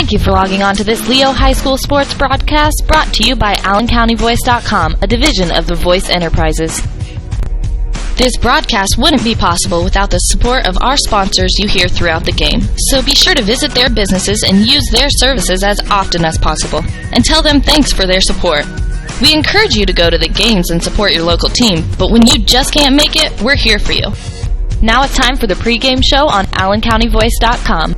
Thank you for logging on to this Leo High School sports broadcast brought to you by AllenCountyVoice.com, a division of the Voice Enterprises. This broadcast wouldn't be possible without the support of our sponsors you hear throughout the game. So be sure to visit their businesses and use their services as often as possible. And tell them thanks for their support. We encourage you to go to the games and support your local team, but when you just can't make it, we're here for you. Now it's time for the pregame show on AllenCountyVoice.com.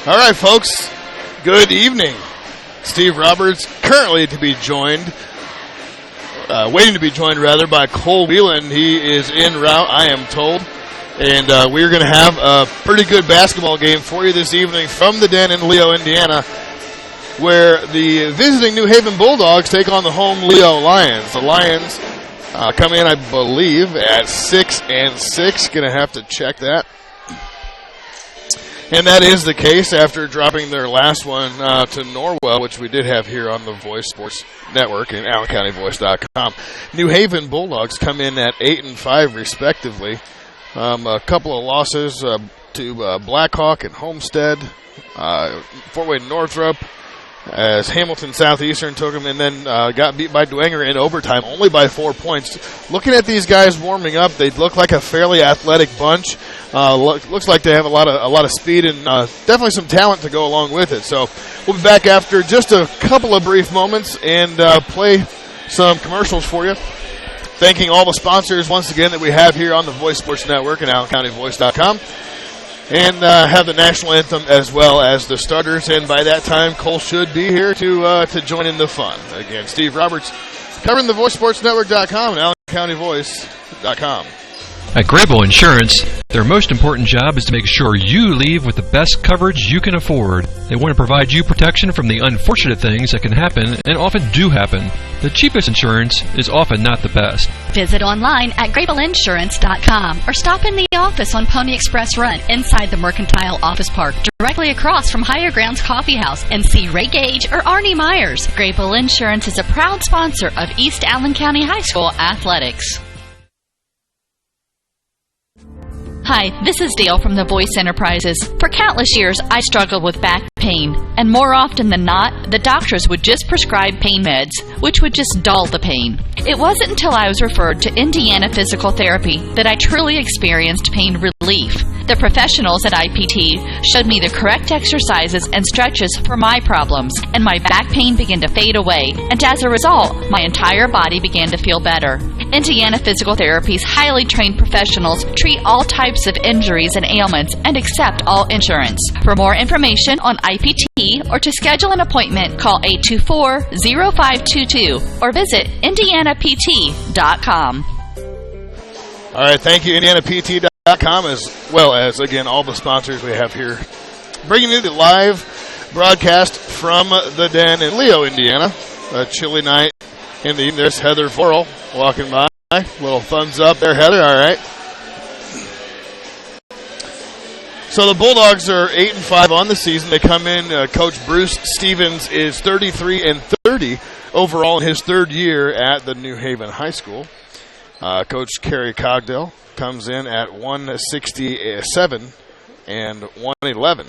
All right, folks, good evening. Steve Roberts, currently to be joined, waiting to be joined, rather, by Cole Whelan. He is en route, I am told. And we're going to have a pretty good basketball game for you this evening from the Den in Leo, Indiana, where the visiting New Haven Bulldogs take on the home Leo Lions. The Lions come in, I believe, at 6-6. Going to have to check that. And that is the case after dropping their last one to Norwell, which we did have here on the Voice Sports Network and AllenCountyVoice.com. New Haven Bulldogs come in at 8-5, respectively. A couple of losses to Blackhawk and Homestead, Fort Wayne Northrop, as Hamilton Southeastern took them, and then got beat by Dwenger in overtime, only by 4 points. Looking at these guys warming up, they look like a fairly athletic bunch. Looks like they have a lot of speed and definitely some talent to go along with it. So we'll be back after just a couple of brief moments and play some commercials for you. Thanking all the sponsors once again that we have here on the Voice Sports Network and AllenCountyVoice.com. And have the national anthem as well as the starters. And by that time, Cole should be here to join in the fun. Again, Steve Roberts covering the VoiceSportsNetwork.com and AllenCountyVoice.com. At Grable Insurance, their most important job is to make sure you leave with the best coverage you can afford. They want to provide you protection from the unfortunate things that can happen and often do happen. The cheapest insurance is often not the best. Visit online at GrableInsurance.com or stop in the office on Pony Express Run inside the Mercantile Office Park, directly across from Higher Grounds Coffee House, and see Ray Gage or Arnie Myers. Grable Insurance is a proud sponsor of East Allen County High School athletics. Hi, this is Dale from the Voice Enterprises. For countless years, I struggled with back pain, and more often than not, the doctors would just prescribe pain meds, which would just dull the pain. It wasn't until I was referred to Indiana Physical Therapy that I truly experienced pain relief. The professionals at IPT showed me the correct exercises and stretches for my problems, and my back pain began to fade away, and as a result, my entire body began to feel better. Indiana Physical Therapy's highly trained professionals treat all types of injuries and ailments and accept all insurance. For more information on IPT or to schedule an appointment, call 824-0522 or visit IndianaPT.com. All right, thank you, IndianaPT.com, as well as, again, all the sponsors we have here. Bringing you the live broadcast from the Den in Leo, Indiana. A chilly night in the evening. There's Heather Forrell walking by. Little thumbs up there, Heather. All right. So the Bulldogs are 8-5 on the season. They come in. Coach Bruce Stevens is 33-30 overall in his third year at the New Haven High School. Coach Kerry Cogdell comes in at 167 and 111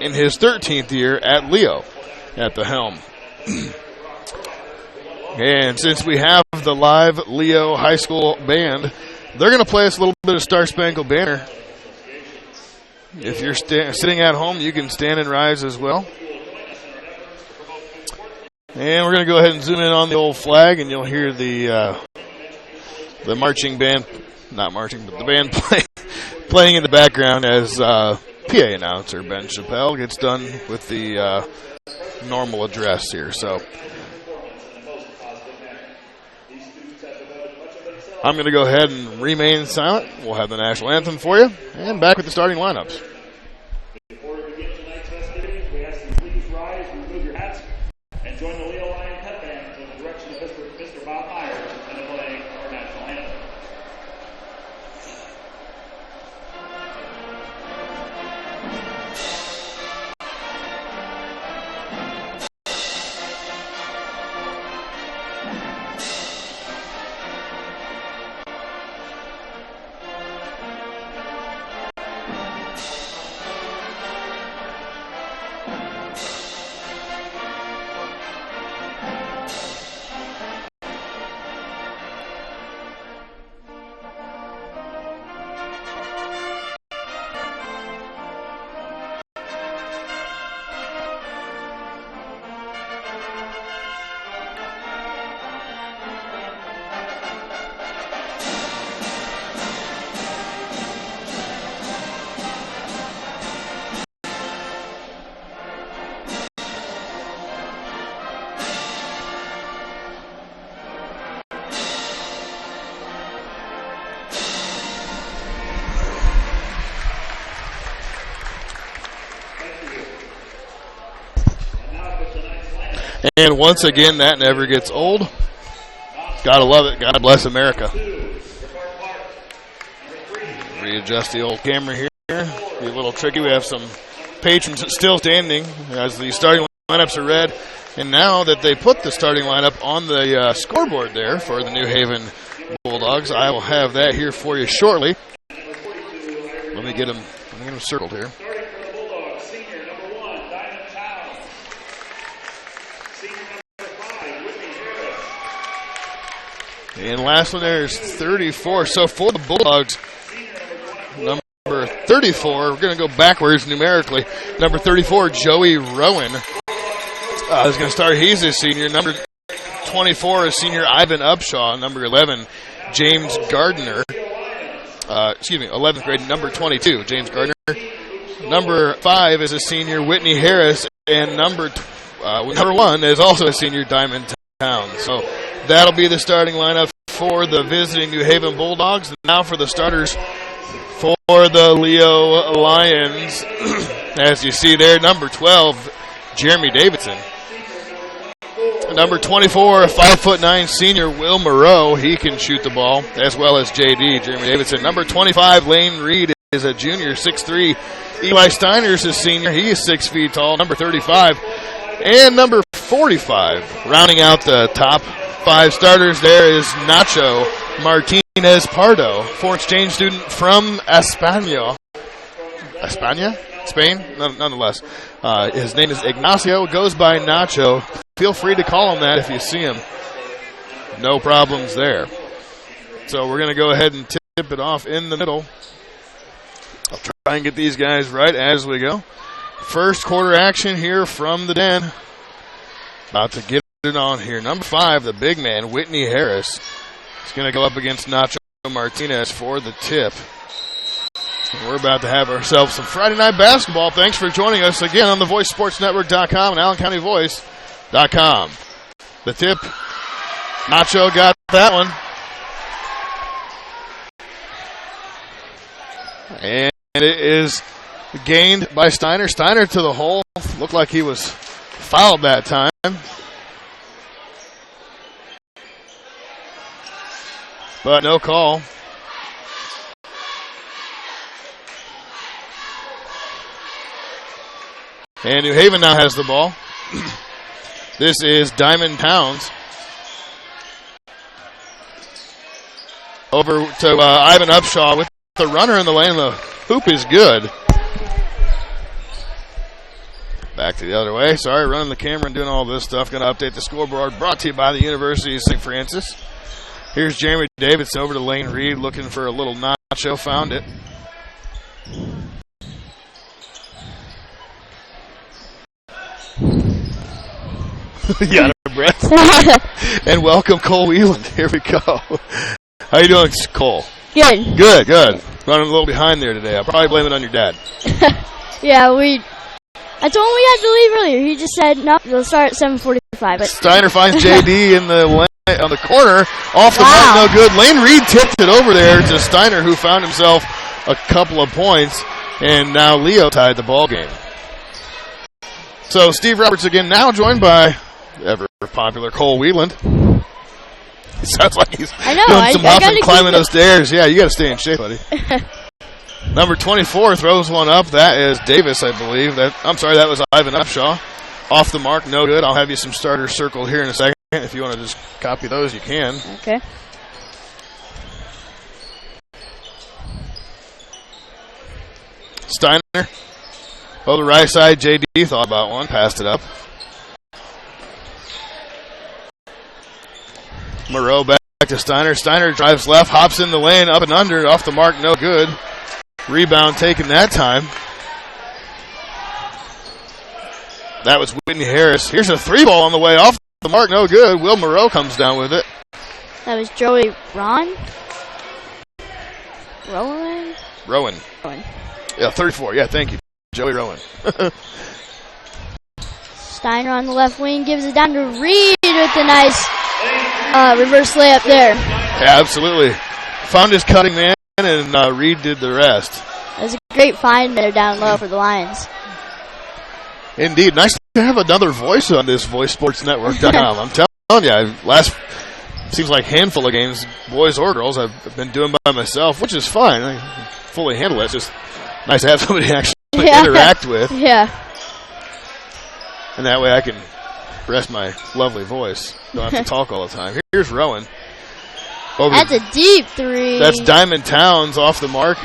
in his 13th year at Leo at the helm. And since we have the live Leo High School band, they're going to play us a little bit of Star Spangled Banner. If you're sitting at home, you can stand and rise as well. And we're going to go ahead and zoom in on the old flag, and you'll hear the marching band, not marching, but the band playing in the background as PA announcer Ben Chappelle gets done with the normal address here. So I'm going to go ahead and remain silent. We'll have the national anthem for you, and back with the starting lineups. Before we begin tonight's festivities, we ask you please rise, remove your hats, and join the Leo Lion Pep Band in the direction of Mr. Bob Myers and the playing our national anthem. And once again, that never gets old. Gotta love it. God bless America. Readjust the old camera here. Be a little tricky. We have some patrons still standing as the starting lineups are read. And now that they put the starting lineup on the scoreboard there for the New Haven Bulldogs, I will have that here for you shortly. Let me get them circled here. Starting for the Bulldogs, senior number 1, Diamond Towns. Senior number 5, Whitney Harris. And last one there is 34. So for the Bulldogs, number 34, we're going to go backwards numerically. Number 34, Joey Rowan is going to start. He's a senior. Number 24 is senior Ivan Upshaw. Number 11, James Gardner. 11th grade, number 22, James Gardner. Number 5 is a senior, Whitney Harris. And number 1 is also a senior, Diamond Towns. So that'll be the starting lineup for the visiting New Haven Bulldogs. And now for the starters for the Leo Lions. As you see there, number 12, Jeremy Davidson. Number 24, 5'9" senior Will Moreau. He can shoot the ball, as well as JD, Jeremy Davidson. Number 25, Lane Reed is a junior, 6'3". Eli Steiner's a senior. He is 6 feet tall. Number 35. And number 45, rounding out the top 5 starters, there is Nacho Martinez Pardo, foreign exchange student from España, Spain, nonetheless. His name is Ignacio, goes by Nacho. Feel free to call him that if you see him. No problems there. So we're going to go ahead and tip it off in the middle. I'll try and get these guys right as we go. First quarter action here from the Den. About to get it on here. Number 5, the big man, Whitney Harris. He's going to go up against Nacho Martinez for the tip. And we're about to have ourselves some Friday night basketball. Thanks for joining us again on the VoiceSportsNetwork.com and AllenCountyVoice.com. The tip, Nacho got that one. And it is gained by Steiner. Steiner to the hole. Looked like he was fouled that time. But no call. And New Haven now has the ball. This is Diamond Towns. Over to Ivan Upshaw with the runner in the lane. The hoop is good. Back to the other way. Sorry, running the camera and doing all this stuff. Going to update the scoreboard. Brought to you by the University of St. Francis. Here's Jeremy Davidson over to Lane Reed looking for a little Nacho. Found it. You out of breath? And welcome Cole Wheeland. Here we go. How you doing, Cole? Good. Good. Running a little behind there today. I'll probably blame it on your dad. Yeah, I told him we had to leave earlier. He just said, no, they'll start at 7:45. But Steiner finds JD in the lane, on the corner. Off the mark, no good. Lane Reed tipped it over there to Steiner, who found himself a couple of points. And now Leo tied the ball game. So Steve Roberts again now joined by ever popular Cole Wheeland. He sounds like he's doing some huffing, climbing those stairs. Yeah, you got to stay in shape, buddy. Number 24 throws one up. That is Davis, I believe. I'm sorry, that was Ivan Upshaw. Off the mark, no good. I'll have you some starters circled here in a second. If you want to just copy those, you can. Okay. Steiner. Oh, the right side, JD thought about one. Passed it up. Moreau back to Steiner. Steiner drives left, hops in the lane, up and under, off the mark, no good. Rebound taken that time. That was Whitney Harris. Here's a 3-ball on the way, off the mark, no good. Will Moreau comes down with it. That was Joey Rowan. Yeah, 34. Yeah, thank you. Joey Rowan. Steiner on the left wing gives it down to Reed with a nice reverse layup there. Yeah, absolutely. Found his cutting man, and Reed did the rest. That was a great find there down low for the Lions. Indeed. Nice to have another voice on this VoiceSportsNetwork.com. I'm telling you, seems like handful of games, boys or girls, I've been doing by myself, which is fine. I can fully handle it. It's just nice to have somebody to actually interact with. Yeah. And that way I can rest my lovely voice. Don't have to talk all the time. Here's Rowan. That's a deep three. That's Diamond Towns off the mark.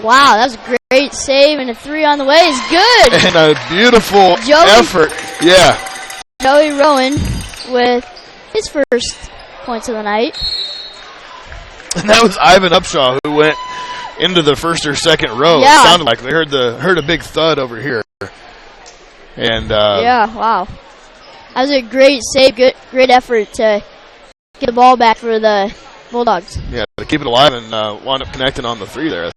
Wow, that was a great save, and a three on the way is good. And a beautiful effort. Yeah. Joey Rowan with his first points of the night. And that was Ivan Upshaw who went into the first or second row. Yeah. It sounded like they heard a big thud over here. And yeah, wow. That was a great save, great effort to get the ball back for the Bulldogs. Yeah, to keep it alive and wound up connecting on the three there.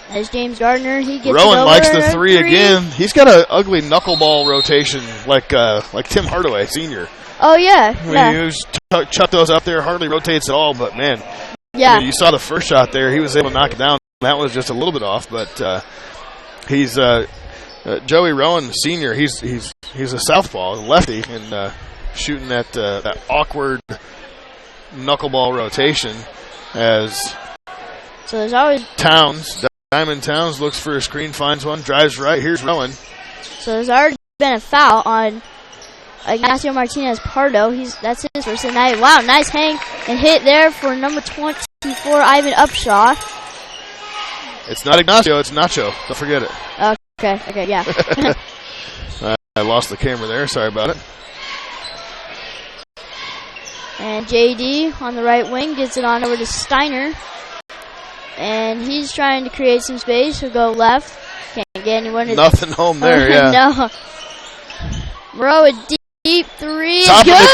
As James Gardner, he gets Rowan it over likes the three again. He's got an ugly knuckleball rotation like Tim Hardaway, senior. Oh, yeah. He was chuck those up there, hardly rotates at all, but man. Yeah. You saw the first shot there. He was able to knock it down. That was just a little bit off, but he's Joey Rowan, senior. He's a southpaw, lefty, and shooting that awkward knuckleball rotation as so there's always Diamond Towns looks for a screen, finds one, drives right. Here's Rowan. So there's already been a foul on Ignacio Martinez Pardo. That's his first of the night. Wow, nice hang and hit there for number 24, Ivan Upshaw. It's not Ignacio, it's Nacho. Don't forget it. Okay, yeah. I lost the camera there. Sorry about it. And JD on the right wing gets it on over to Steiner. And he's trying to create some space. He'll go left. Can't get anyone. Nothing home there, yeah. No. Moreau, a deep three. Top Good. of the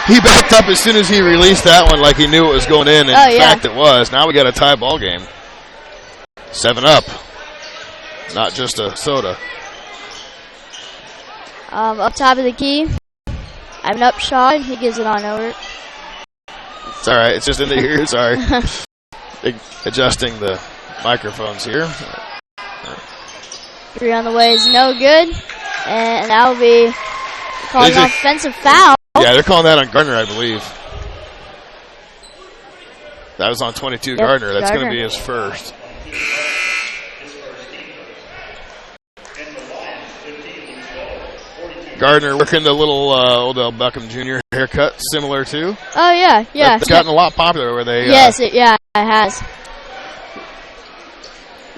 key. He backed up as soon as he released that one like he knew it was going in. And in fact, it was. Now we got a tie ball game. 7-up. Not just a soda. Up top of the key. Ivan Upshaw. He gives it on over. It's all right. It's just in the ear. Sorry. Adjusting the microphones here. Three on the way is no good. And that will be called an offensive foul. Yeah, they're calling that on Gardner, I believe. That was on 22 Gardner. That's going to be his first. Gardner working the little Odell Beckham Jr. haircut, similar to. Oh, yeah. It's gotten a lot popular where they. Yes, it has.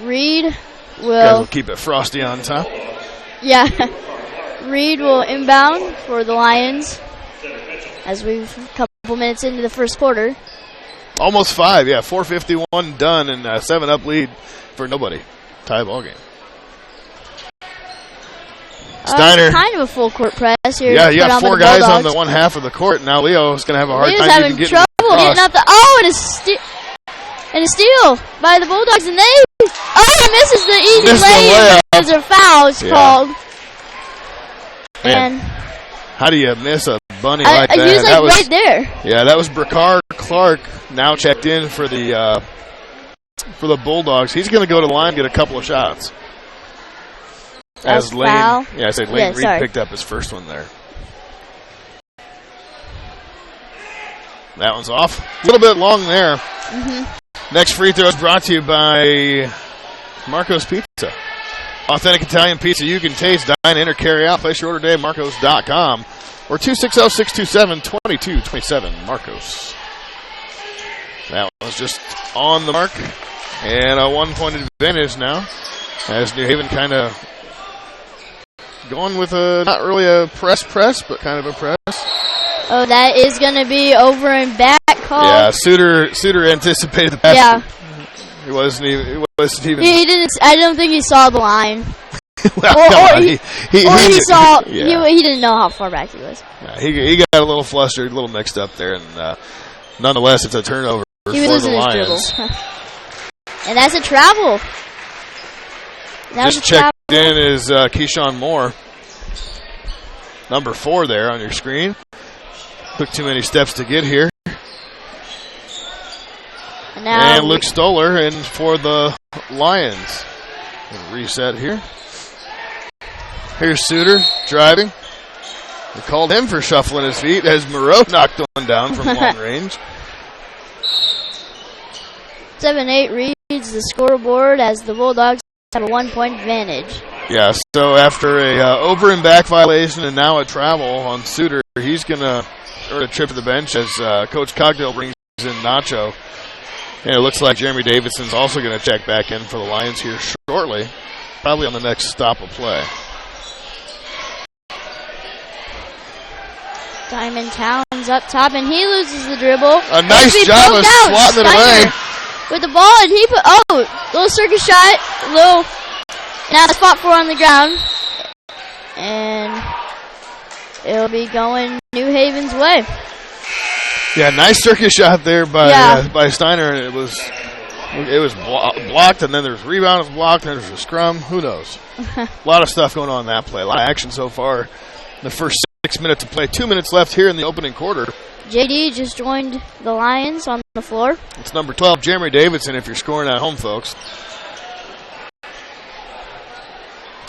Reed will keep it frosty on top. Yeah. Reed will inbound for the Lions as we've a couple minutes into the first quarter. Almost 5, yeah. 4:51 done and a 7-up lead for nobody. Tie ball game. Steiner. Kind of a full court press here. Yeah, you got 4 guys on the one half of the court. Now Leo's going to have a hard time having getting trouble getting up the. Oh, and a steal by the Bulldogs, and he misses the easy layup. There's a foul called. Man, and how do you miss a bunny like that? He was that was right there. Yeah, that was Bricard Clark now checked in for the Bulldogs. He's going to go to the line and get a couple of shots. As Lane, foul. Yeah, I said Lane Reed picked up his first one there. That one's off. A little bit long there. Mm-hmm. Next free throw is brought to you by Marco's Pizza. Authentic Italian pizza you can taste, dine in, or carry out. Place your order today at Marcos.com or 260-627-2227. Marcos. That was just on the mark. And a 1-point advantage now as New Haven kind of going with not really a press, but kind of a press. Oh, that is going to be over and back call. Yeah, Suter anticipated the pass. Yeah. He wasn't even. He didn't. I don't think he saw the line. Well, he didn't know how far back he was. Yeah, he got a little flustered, a little mixed up there, and nonetheless, it's a turnover for the Lions. And that's a travel. Just checked in is Keyshawn Moore, number 4 there on your screen. Took too many steps to get here. And Now And Luke Stoller in for the Lions. Reset here. Here's Suter driving. They called him for shuffling his feet as Moreau knocked one down from long range. 7-8 reads the scoreboard as the Bulldogs have a 1-point advantage. Yeah, so after a over and back violation and now a travel on Suter, he's going to earn a trip to the bench as Coach Cogdale brings in Nacho. And it looks like Jeremy Davidson's also going to check back in for the Lions here shortly, probably on the next stop of play. Diamond Towns up top, and he loses the dribble. A nice job of swatting it away. With the ball, and he put, little circus shot, now spot 4 on the ground. And it'll be going New Haven's way. Yeah, nice circus shot there by Steiner, and it was blocked, and then there's rebound was blocked, and there's a scrum. Who knows? A lot of stuff going on in that play. A lot of action so far. In the first 6 minutes to play. 2 minutes left here in the opening quarter. JD just joined the Lions on the floor. It's number 12, Jeremy Davidson, if you're scoring at home, folks.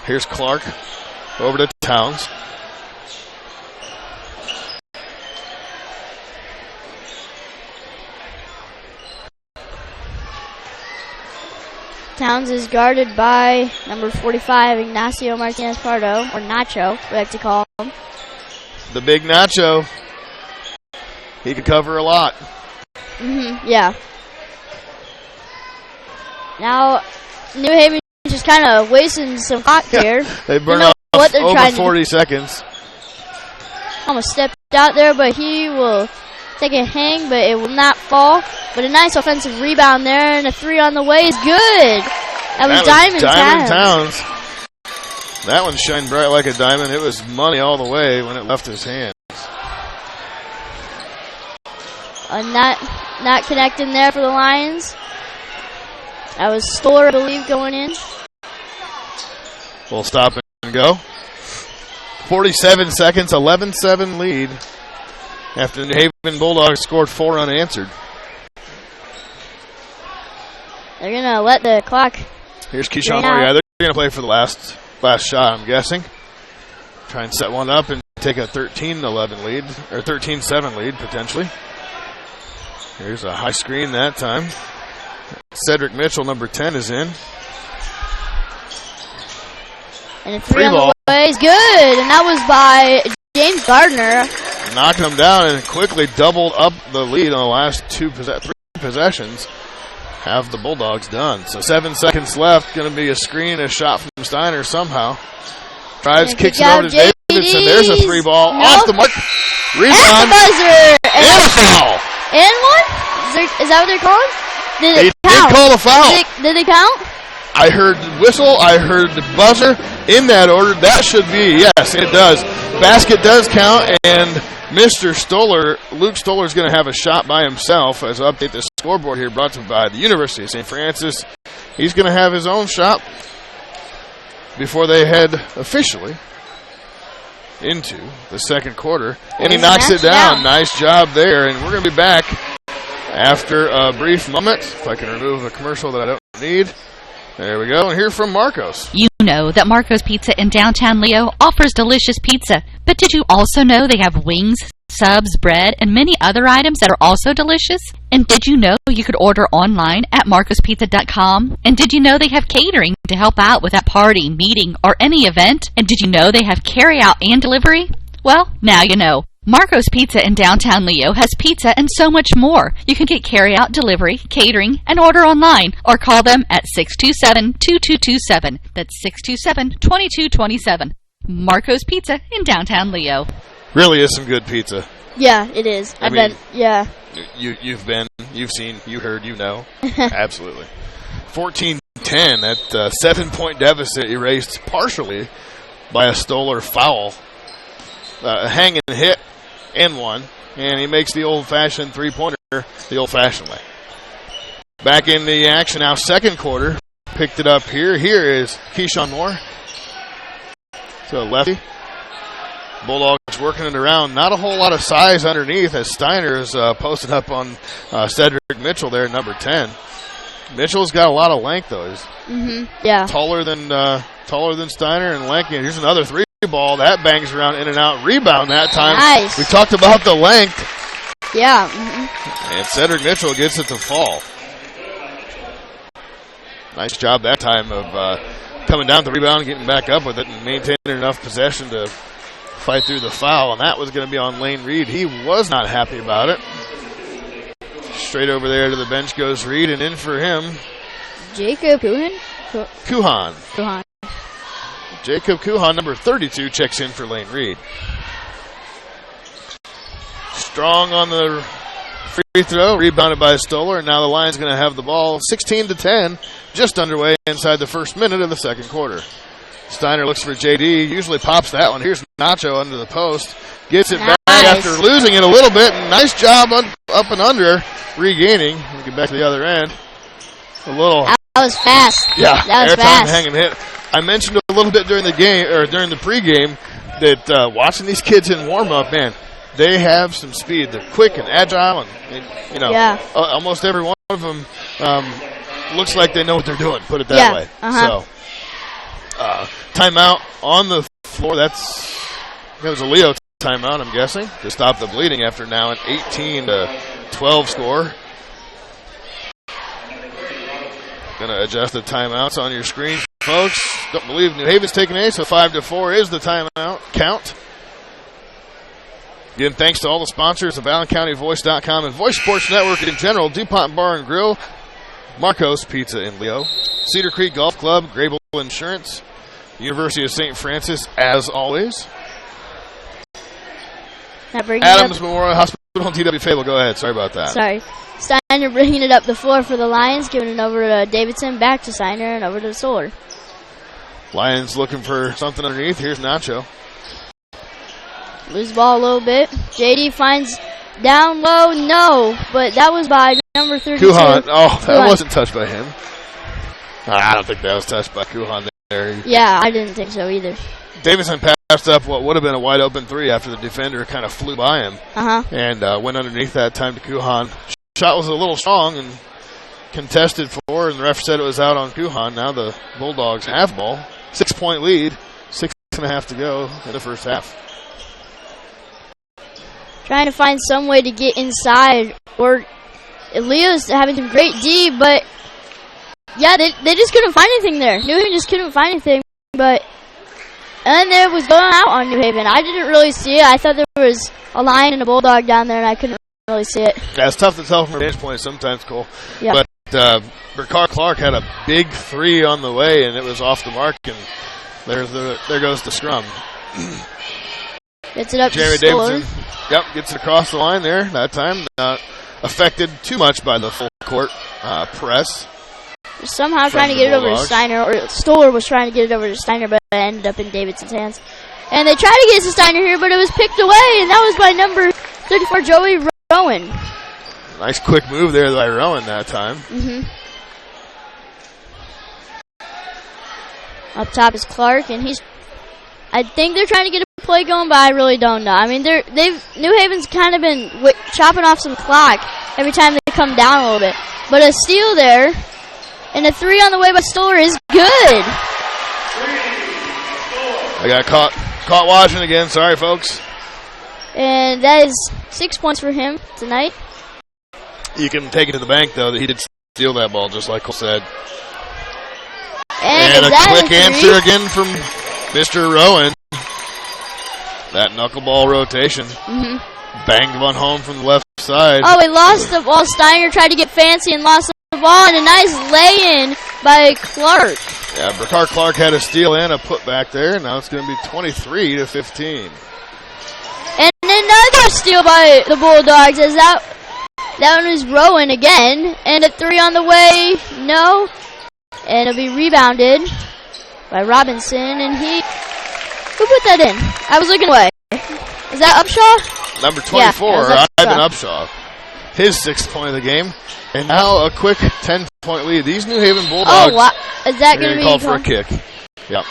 Here's Clark over to Towns. Towns is guarded by number 45, Ignacio Martinez Pardo, or Nacho, we like to call him. The big Nacho. He could cover a lot. Yeah. Now, New Haven just kind of wasting some clock here. They burn off what they're over 40 seconds. Almost stepped out there, but he will take a hang, but it will not fall. But a nice offensive rebound there, and a 3 on the way is good. That was Diamond Towns. That one shined bright like a diamond. It was money all the way when it left his hand. Not connecting there for the Lions. That was Stoller, I believe, going in. We'll stop and go. 47 seconds, 11-7 lead after the New Haven Bulldogs scored 4 unanswered. They're going to let the clock. Here's Keyshawn Moore. Yeah, they're going to play for the last shot, I'm guessing. Try and set one up and take a 13-11 lead, or 13-7 lead, potentially. Here's a high screen that time. Cedric Mitchell, number 10, is in. And a 3 on the way is good, and that was by James Gardner. Knocking him down and quickly doubled up the lead on the last 3 possessions. Have the Bulldogs done. So 7 seconds left. Going to be a screen, a shot from Steiner somehow. Drives, kicks it over to Davidson. There's a 3 ball off the mark. Rebound. And a foul. And one? Is that what they're calling? They did call a foul. Did they count? I heard the whistle. I heard the buzzer. In that order, that should be, yes, it does. Basket does count, and Mr. Stoller, Luke Stoller, is going to have a shot by himself. As I update the scoreboard here, brought to you by the University of St. Francis. He's going to have his own shot before they head officially into the second quarter. And he knocks it down. Nice job there. And we're going to be back after a brief moment. If I can remove a commercial that I don't need. There we go. And hear from Marcos. You know that Marcos Pizza in downtown Leo offers delicious pizza. But did you also know they have wings, subs, bread, and many other items that are also delicious? And did you know you could order online at marcospizza.com? And did you know they have catering to help out with that party, meeting, or any event? And did you know they have carry-out and delivery? Well, now you know. Marco's Pizza in downtown Leo has pizza and so much more. You can get carry-out, delivery, catering, and order online, or call them at 627-2227. That's 627-2227. Marco's Pizza in downtown Leo. Really is some good pizza. Yeah, it is. I bet. Yeah. You've been, you've seen, you heard, you know. Absolutely. 14-10, that 7-point deficit erased partially by a Stoller foul. A hang and hit and one, and he makes the old-fashioned three-pointer the old-fashioned way. Back in the action now, second quarter. Picked it up here. Here is Keyshawn Moore. So lefty. Bulldogs working it around. Not a whole lot of size underneath as Steiner is posted up on Cedric Mitchell there, number 10. Mitchell's got a lot of length, though. He's Yeah. taller than Steiner and lanky. Here's another three ball. That bangs around in and out. Rebound that time. Nice. We talked about the length. Yeah. And Cedric Mitchell gets it to fall. Nice job that time of coming down the rebound, getting back up with it, and maintaining enough possession to fight through the foul. And that was going to be on Lane Reed. He was not happy about it. Straight over there to the bench goes Reed, and in for him, Jacob Kuhan. Kuhan. Jacob Kuhan, number 32, checks in for Lane Reed. Strong on the free throw, rebounded by Stoller, and now the Lions going to have the ball 16-10, just underway inside the first minute of the second quarter. Steiner looks for JD, usually pops that one. Here's Nacho under the post, gets it back after losing it a little bit, and nice job up and under, regaining. We'll get back to the other end. A little. That was fast. Yeah, that was airtime, fast. hang and hit. I mentioned a little bit during the game, or during the pregame, that watching these kids in warm-up, man, they have some speed. They're quick and agile, and almost every one of them looks like they know what they're doing, put it that way. So, timeout on the floor. That was a Leo timeout, I'm guessing, to stop the bleeding after now an 18-12 score. Going to adjust the timeouts on your screen, folks. Don't believe New Haven's taking A, so 5-4 is the timeout count. Again, thanks to all the sponsors of AllenCountyVoice.com and Voice Sports Network in general, DuPont Bar and Grill, Marcos Pizza in Leo, Cedar Creek Golf Club, Grable Insurance, University of St. Francis, as always. Adams Memorial Hospital and TW Fable. Go ahead. Sorry about that. Sorry. Steiner bringing it up the floor for the Lions, giving it over to Davidson, back to Steiner, and over to Stoller. Lions looking for something underneath. Here's Nacho. Lose the ball a little bit. JD finds down low. No, but that was by number 32. Kuhan. Oh, that wasn't touched by him. I don't think that was touched by Kuhan there. Yeah, I didn't think so either. Davidson passed up what would have been a wide open three after the defender kind of flew by him. And went underneath that time to Kuhan. Shot was a little strong and contested for, and the ref said it was out on Kuhan. Now the Bulldogs have ball. 6-point lead. 6.5 to go in the first half. Trying to find some way to get inside. Or Leo's having some great D, but yeah, they just couldn't find anything there. New Haven just couldn't find anything, but and then it was going out on New Haven. I didn't really see it. I thought there was a Lion and a Bulldog down there, and I couldn't really see it. Yeah, it's tough to tell from a vantage point sometimes, Cole. Yeah. But Burkar Clark had a big three on the way, and it was off the mark, and there goes the scrum. Gets it up Jeremy to Stoller. Davidson, gets it across the line there. That time not affected too much by the full court press. Somehow trying to get it over to Steiner, or Stoller was trying to get it over to Steiner, but it ended up in Davidson's hands. And they tried to get it to Steiner here, but it was picked away, and that was by number 34, Joey Rowan. Nice quick move there by Rowan that time. Up top is Clark, and I think they're trying to get a play going, but I really don't know. I mean, New Haven's kind of been chopping off some clock every time they come down a little bit. But a steal there, and a three on the way by Stoller is good. I got caught watching again. Sorry, folks. And that is 6 points for him tonight. You can take it to the bank, though, that he did steal that ball, just like Cole said. And a quick answer again from Mr. Rowan. That knuckleball rotation. Banged one home from the left side. Oh, he lost the ball. Steiner tried to get fancy and lost the ball, and a nice lay-in by Clark. Yeah, Burkar Clark had a steal and a putback there. Now it's going to be 23-15. And another steal by the Bulldogs, as that one is Rowan again. And a three on the way. No. And it'll be rebounded by Robinson. And who put that in? I was looking away. Is that Upshaw? Number 24, Ivan Upshaw. His 6th point of the game. And now a quick 10-point lead. These New Haven Bulldogs. Oh, wow. Is that going to be called for a kick? Yep.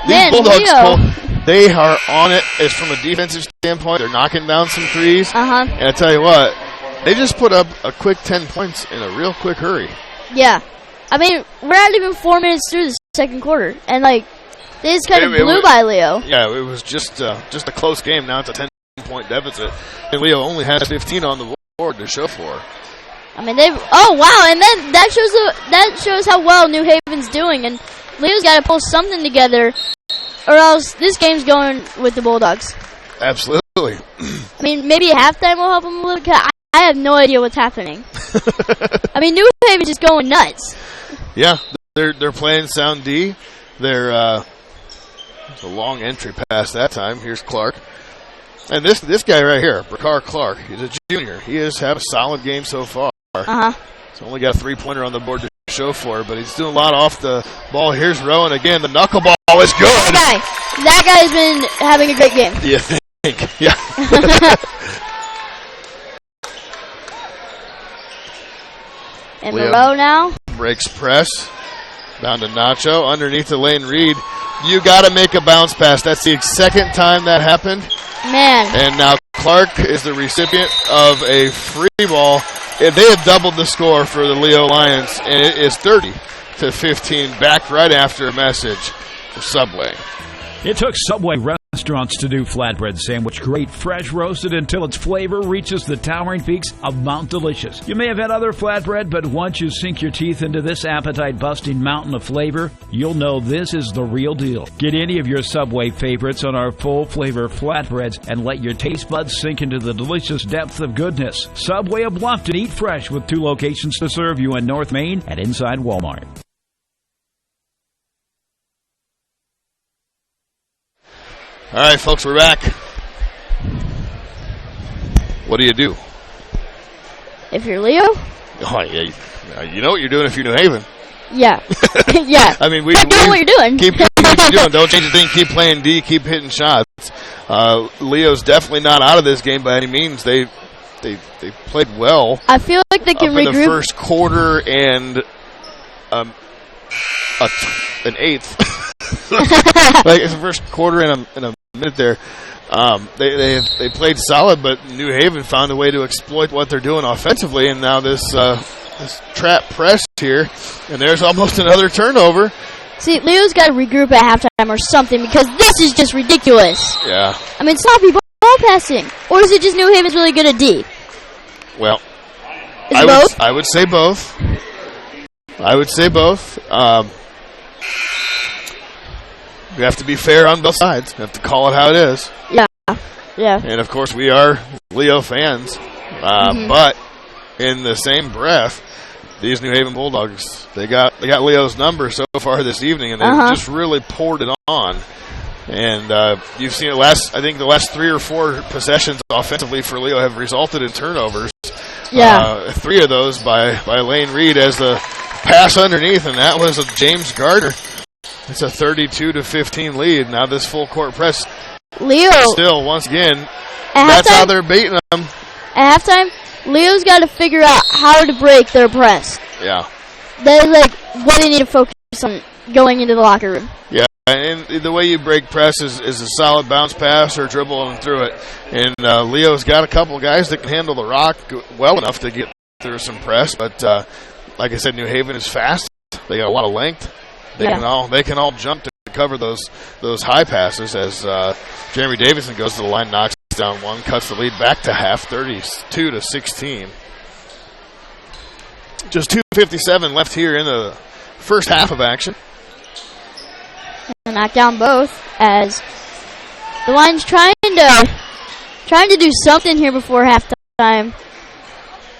Man, These Bulldogs, They are on it as from a defensive standpoint. They're knocking down some threes. Uh-huh. And I tell you what, they just put up a quick 10 points in a real quick hurry. Yeah. I mean, we're not even 4 minutes through the second quarter, and like they just kind of blew by Leo. Yeah, it was just a close game. Now it's a 10-point deficit, and Leo only has 15 on the board to show for. I mean, oh wow, and then that shows how well New Haven's doing, and Leo's got to pull something together, or else this game's going with the Bulldogs. Absolutely. I mean, maybe halftime will help them a little. Cause I have no idea what's happening. I mean, New Haven's just going nuts. Yeah, they're playing sound D. They're it's a long entry pass that time. Here's Clark, and this guy right here, Brakar Clark. He's a junior. He has had a solid game so far. He's only got a 3-pointer on the board to show for it, but he's doing a lot off the ball. Here's Rowan again. The knuckleball is good. That guy's been having a great game. You think? Yeah. And Moreau now. Breaks press. Down to Nacho. Underneath to Lane Reed. You got to make a bounce pass. That's the second time that happened. Man. And now Clark is the recipient of a free ball. They have doubled the score for the Leo Lions, and it is 30-15. Back right after a message from Subway. It took Subway restaurants to do flatbread sandwich great, fresh roasted until its flavor reaches the towering peaks of Mount Delicious. You may have had other flatbread, but once you sink your teeth into this appetite-busting mountain of flavor, you'll know this is the real deal. Get any of your Subway favorites on our full-flavor flatbreads and let your taste buds sink into the delicious depth of goodness. Subway of Bluffton, eat fresh with 2 locations to serve you in North Main and inside Walmart. All right, folks, we're back. What do you do? If you're Leo? Oh, yeah, you know what you're doing if you're New Haven. Yeah. Yeah. I mean, keep doing what you're doing. Keep doing. Don't change a thing. Keep playing D. Keep hitting shots. Leo's definitely not out of this game by any means. They played well. I feel like they can regroup. In the first quarter and an eighth. Like it's the first quarter and a minute there. They played solid, but New Haven found a way to exploit what they're doing offensively, and now this trap press here, and there's almost another turnover. See, Leo's got to regroup at halftime or something because this is just ridiculous. Yeah. I mean, sloppy ball passing, or is it just New Haven's really good at D? Well, both? I would say both. We have to be fair on both sides. We have to call it how it is. Yeah. And, of course, we are Leo fans. But in the same breath, these New Haven Bulldogs, they got Leo's number so far this evening, and they've just really poured it on. And you've seen it I think the last 3 or 4 possessions offensively for Leo have resulted in turnovers. Yeah. 3 of those by Lane Reed as the pass underneath, and that was a James Gardner. It's a 32-15 lead. Now this full court press. Leo. Still, once again, that's how they're beating them. At halftime, Leo's got to figure out how to break their press. Yeah. That's like what they need to focus on going into the locker room. Yeah, and the way you break press is a solid bounce pass or dribble them through it. And Leo's got a couple guys that can handle the rock well enough to get through some press. But like I said, New Haven is fast. They got a lot of length. They can all jump to cover those high passes as Jeremy Davidson goes to the line, knocks down one, cuts the lead back to half, 32-16. Just 2:57 left here in the first half of action. And knock down both as the Lions trying to do something here before halftime.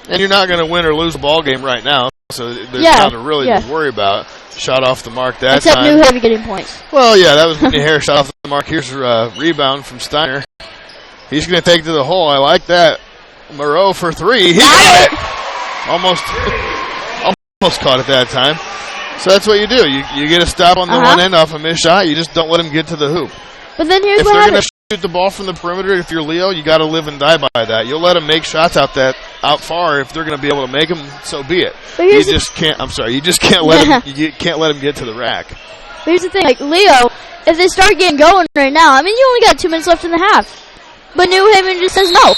And you're not going to win or lose a ball game right now, so there's nothing really to worry about. Shot off the mark that Except time. New Haven getting points. Well, yeah, that was Whitney Harris shot off the mark. Here's a rebound from Steiner. He's going to take it to the hole. I like that. Moreau for 3. He got it. Almost caught it that time. So that's what you do. You get a stop on the one end off a missed shot. You just don't let him get to the hoop. But then here's if what they're happens. Shoot the ball from the perimeter. If you're Leo, you got to live and die by that. You'll let them make shots out far. If they're going to be able to make them, so be it. You just can't. I'm sorry. You just can't let them. You can't let them get to the rack. But here's the thing. Like Leo, if they start getting going right now, I mean, you only got 2 minutes left in the half. But New Haven just says no.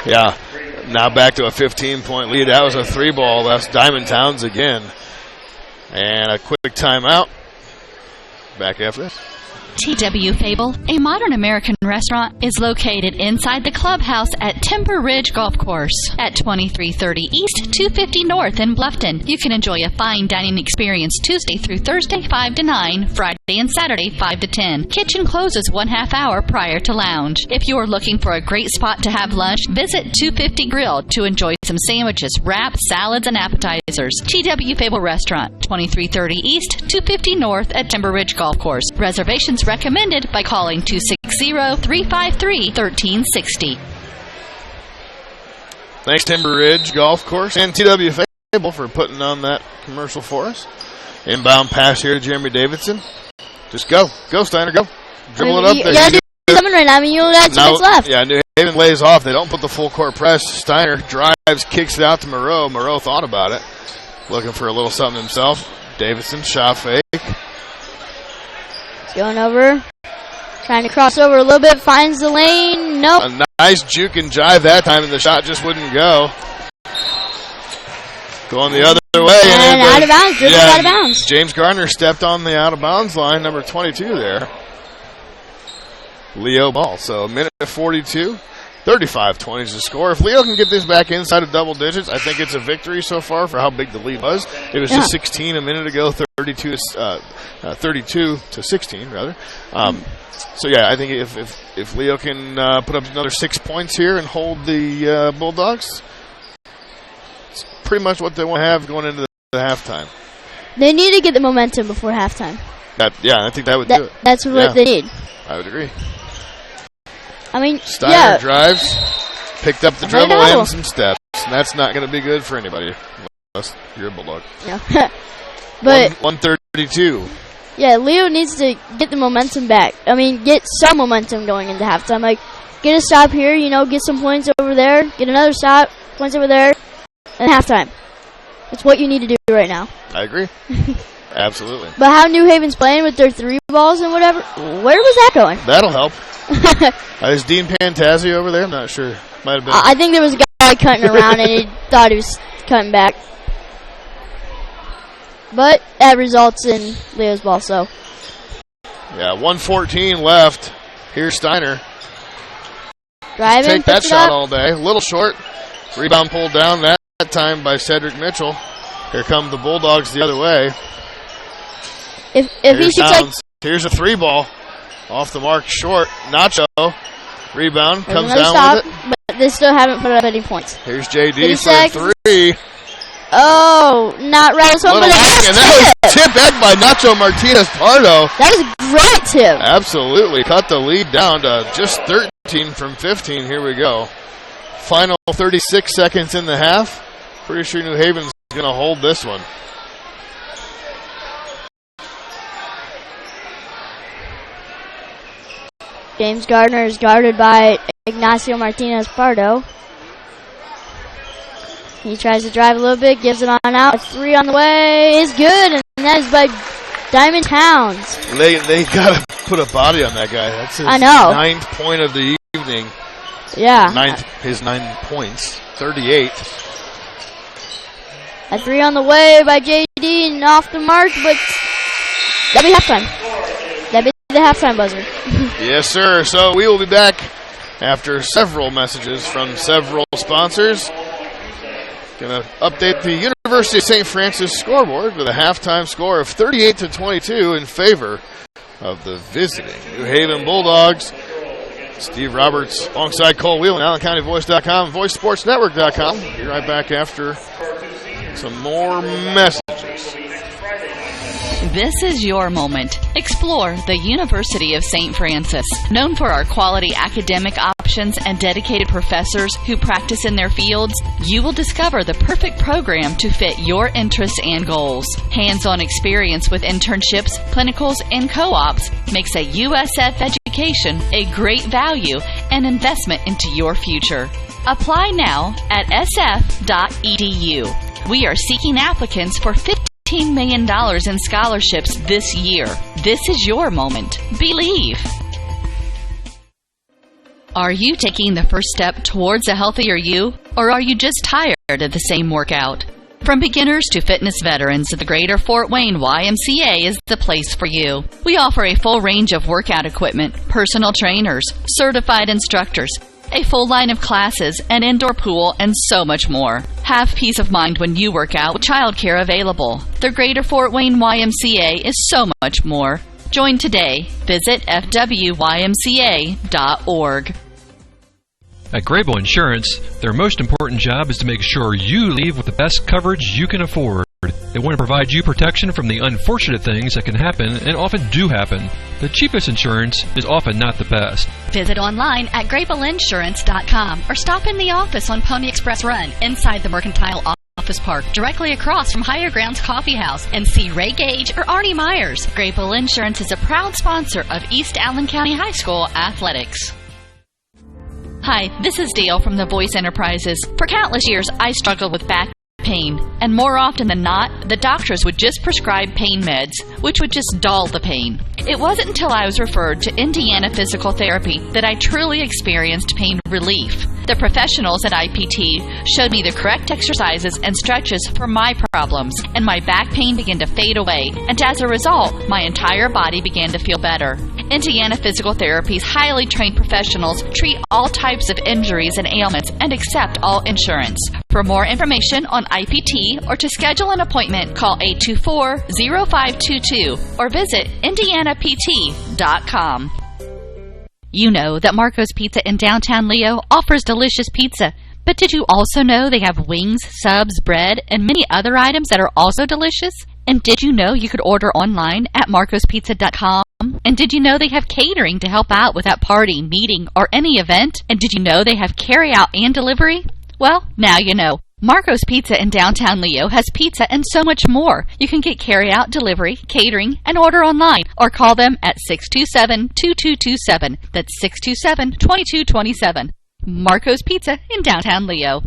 Yeah. Now back to a 15-point lead. That was a 3-ball. That's Diamond Towns again. And a quick timeout. Back after this. TW Fable, a modern American restaurant, is located inside the clubhouse at Timber Ridge Golf Course at 2330 East, 250 North in Bluffton. You can enjoy a fine dining experience Tuesday through Thursday 5 to 9, Friday and Saturday 5 to 10. Kitchen closes 1/2 hour prior to lounge. If you are looking for a great spot to have lunch, visit 250 Grill to enjoy some sandwiches, wraps, salads, and appetizers. TW Fable Restaurant, 2330 East, 250 North at Timber Ridge Golf Course. Reservations recommended by calling 260-353-1360. Thanks, Timber Ridge Golf Course and TW Fable for putting on that commercial for us. Inbound pass here to Jeremy Davidson. Just go. Go, Steiner, go. Dribble it up there. Yeah, do something right now. I mean, you only got 2 minutes left. Yeah, New Haven lays off. They don't put the full court press. Steiner drives, kicks it out to Moreau. Moreau thought about it. Looking for a little something himself. Davidson, shot fake. Going over. Trying to cross over a little bit. Finds the lane. Nope. A nice juke and jive that time, and the shot just wouldn't go. Going the other way. And out of bounds. Dribbled out of bounds. James Gardner stepped on the out of bounds line, number 22 there. Leo ball. So a minute 42. 35-20 is the score. If Leo can get this back inside of double digits, I think it's a victory so far for how big the lead was. It was just 16 a minute ago, 32 to 16 rather. So yeah, I think if Leo can put up another 6 points here and hold the Bulldogs, it's pretty much what they want to have going into the halftime. They need to get the momentum before halftime. I think that would do it. That's what they need. I would agree. I mean, Steiner drives, picked up the dribble and some steps. And that's not going to be good for anybody unless you're a Bulldog. Yeah. But 132. Yeah, Leo needs to get the momentum back. I mean, get some momentum going into halftime. Like, get a stop here, get some points over there, get another stop, points over there, and halftime. It's what you need to do right now. I agree. Absolutely. But how New Haven's playing with their 3 balls and whatever, where was that going? That'll help. Is Dean Pantazzi over there? I'm not sure. Might have been. I think there was a guy cutting around and he thought he was cutting back. But that results in Leo's ball, so. Yeah, 1:14 left. Here's Steiner. Driving, take that shot all day. A little short. Rebound pulled down that time by Cedric Mitchell. Here come the Bulldogs the other way. If he shoots here's a 3-ball. Off the mark, short. Nacho. Rebound. Comes down stop, with it. But they still haven't put up any points. Here's JD for 3. Oh, not right. And that was tip in by Nacho Martinez Pardo. That was a great tip. Absolutely. Cut the lead down to just 13 from 15. Here we go. Final 36 seconds in the half. Pretty sure New Haven's going to hold this one. James Gardner is guarded by Ignacio Martinez Pardo. He tries to drive a little bit, gives it on out. A 3 on the way is good, and that is by Diamond Towns. They got to put a body on that guy. That's his 9th point of the evening. Yeah. His 9 points. 38. A 3 on the way by JD and off the mark, but that'll be halftime. That'll be the halftime buzzer. Yes, sir. So we will be back after several messages from several sponsors. Going to update the University of St. Francis scoreboard with a halftime score of 38-22 in favor of the visiting New Haven Bulldogs. Steve Roberts alongside Cole Whelan, AllenCountyVoice.com, VoiceSportsNetwork.com. Be right back after some more messages. This is your moment. Explore the University of St. Francis. Known for our quality academic options and dedicated professors who practice in their fields, you will discover the perfect program to fit your interests and goals. Hands-on experience with internships, clinicals, and co-ops makes a USF education a great value and investment into your future. Apply now at sf.edu. We are seeking applicants for 15 $15 million in scholarships this year. This is your moment. Believe. Are you taking the first step towards a healthier you, or are you just tired of the same workout? From beginners to fitness veterans, the Greater Fort Wayne YMCA is the place for you. We offer a full range of workout equipment, personal trainers, certified instructors, a full line of classes, an indoor pool, and so much more. Have peace of mind when you work out with childcare available. The Greater Fort Wayne YMCA is so much more. Join today. Visit fwymca.org. At Grable Insurance, their most important job is to make sure you leave with the best coverage you can afford. They want to provide you protection from the unfortunate things that can happen and often do happen. The cheapest insurance is often not the best. Visit online at grableinsurance.com or stop in the office on Pony Express Run inside the Mercantile Office Park, directly across from Higher Grounds Coffee House, and see Ray Gage or Artie Myers. Grable Insurance is a proud sponsor of East Allen County High School athletics. Hi, this is Dale from the Voice Enterprises. For countless years, I struggled with back pain, and more often than not, the doctors would just prescribe pain meds, which would just dull the pain. It wasn't until I was referred to Indiana Physical Therapy that I truly experienced pain relief. The professionals at IPT showed me the correct exercises and stretches for my problems, and my back pain began to fade away, and as a result, my entire body began to feel better. Indiana Physical Therapy's highly trained professionals treat all types of injuries and ailments and accept all insurance. For more information on IPT or to schedule an appointment, call 824-0522 or visit indianapt.com. You know that Marco's Pizza in downtown Leo offers delicious pizza, but did you also know they have wings, subs, bread, and many other items that are also delicious? And did you know you could order online at marcospizza.com? And did you know they have catering to help out with that party, meeting, or any event? And did you know they have carry-out and delivery? Well, now you know. Marco's Pizza in downtown Leo has pizza and so much more. You can get carry-out, delivery, catering, and order online, or call them at 627-2227. That's 627-2227. Marco's Pizza in downtown Leo.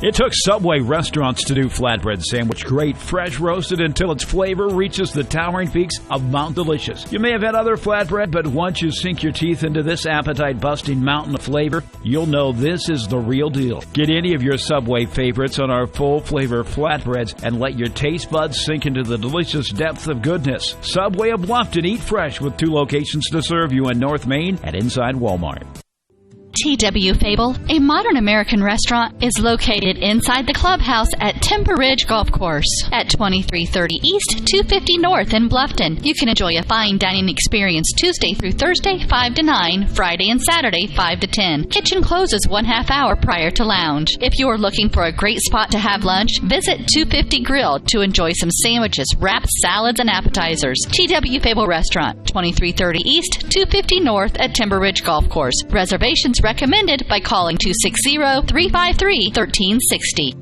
It took Subway restaurants to do flatbread sandwich great, fresh roasted until its flavor reaches the towering peaks of Mount Delicious. You may have had other flatbread, but once you sink your teeth into this appetite-busting mountain of flavor, you'll know this is the real deal. Get any of your Subway favorites on our full-flavor flatbreads and let your taste buds sink into the delicious depth of goodness. Subway of Bluffton, eat fresh with 2 locations to serve you in North Main and inside Walmart. T.W. Fable, a modern American restaurant, is located inside the clubhouse at Timber Ridge Golf Course at 2330 East, 250 North in Bluffton. You can enjoy a fine dining experience Tuesday through Thursday, 5 to 9, Friday and Saturday, 5 to 10. Kitchen closes 1/2 hour prior to lounge. If you are looking for a great spot to have lunch, visit 250 Grill to enjoy some sandwiches, wraps, salads, and appetizers. T.W. Fable Restaurant, 2330 East, 250 North at Timber Ridge Golf Course. Reservations recommended by calling 260-353-1360.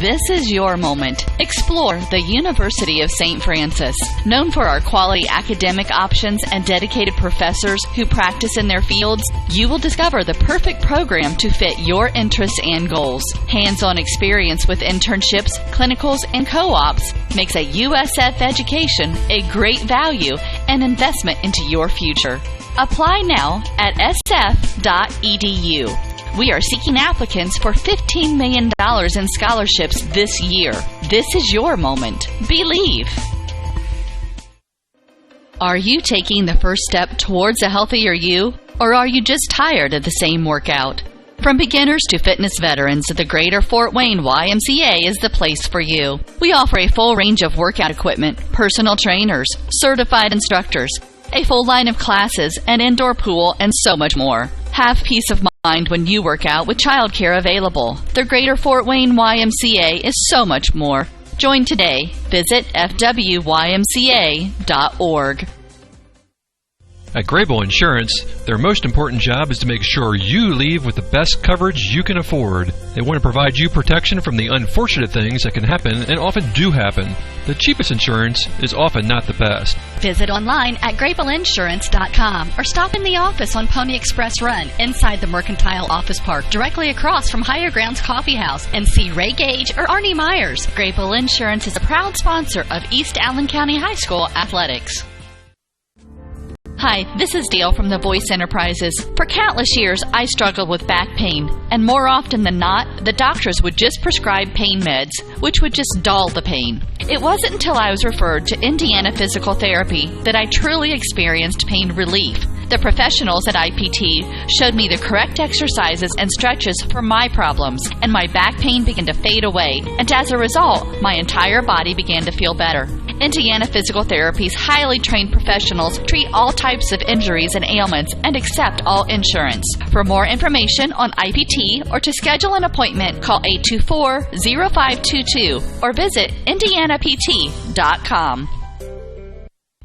This is your moment. Explore the University of St. Francis. Known for our quality academic options and dedicated professors who practice in their fields, you will discover the perfect program to fit your interests and goals. Hands-on experience with internships, clinicals, and co-ops makes a USF education a great value and investment into your future. Apply now at sf.edu. We are seeking applicants for $15 million in scholarships this year. This is your moment. Believe. Are you taking the first step towards a healthier you, or are you just tired of the same workout? From beginners to fitness veterans, the Greater Fort Wayne YMCA is the place for you. We offer a full range of workout equipment, personal trainers, certified instructors, a full line of classes, an indoor pool, and so much more. Have peace of mind when you work out with childcare available. The Greater Fort Wayne YMCA is so much more. Join today. Visit fwymca.org. At Grable Insurance, their most important job is to make sure you leave with the best coverage you can afford. They want to provide you protection from the unfortunate things that can happen and often do happen. The cheapest insurance is often not the best. Visit online at GrableInsurance.com or stop in the office on Pony Express Run inside the Mercantile Office Park directly across from Higher Grounds Coffee House and see Ray Gage or Arnie Myers. Grable Insurance is a proud sponsor of East Allen County High School athletics. Hi, this is Dale from the Voice Enterprises. For countless years, I struggled with back pain, and more often than not, the doctors would just prescribe pain meds, which would just dull the pain. It wasn't until I was referred to Indiana Physical Therapy that I truly experienced pain relief. The professionals at IPT showed me the correct exercises and stretches for my problems, and my back pain began to fade away, and as a result, my entire body began to feel better. Indiana Physical Therapy's highly trained professionals treat all types of injuries and ailments and accept all insurance. For more information on IPT or to schedule an appointment, call 824-0522 or visit indianapt.com.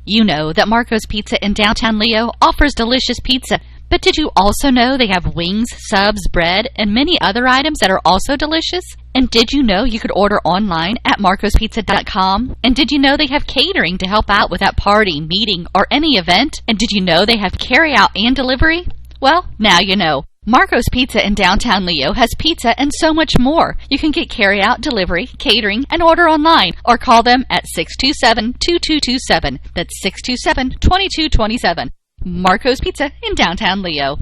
You know that Marco's Pizza in downtown Leo offers delicious pizza, but did you also know they have wings, subs, bread, and many other items that are also delicious? And did you know you could order online at marcospizza.com? And did you know they have catering to help out with that party, meeting, or any event? And did you know they have carry-out and delivery? Well, now you know. Marco's Pizza in downtown Leo has pizza and so much more. You can get carry-out, delivery, catering, and order online, or call them at 627-2227. That's 627-2227. Marco's Pizza in downtown Leo.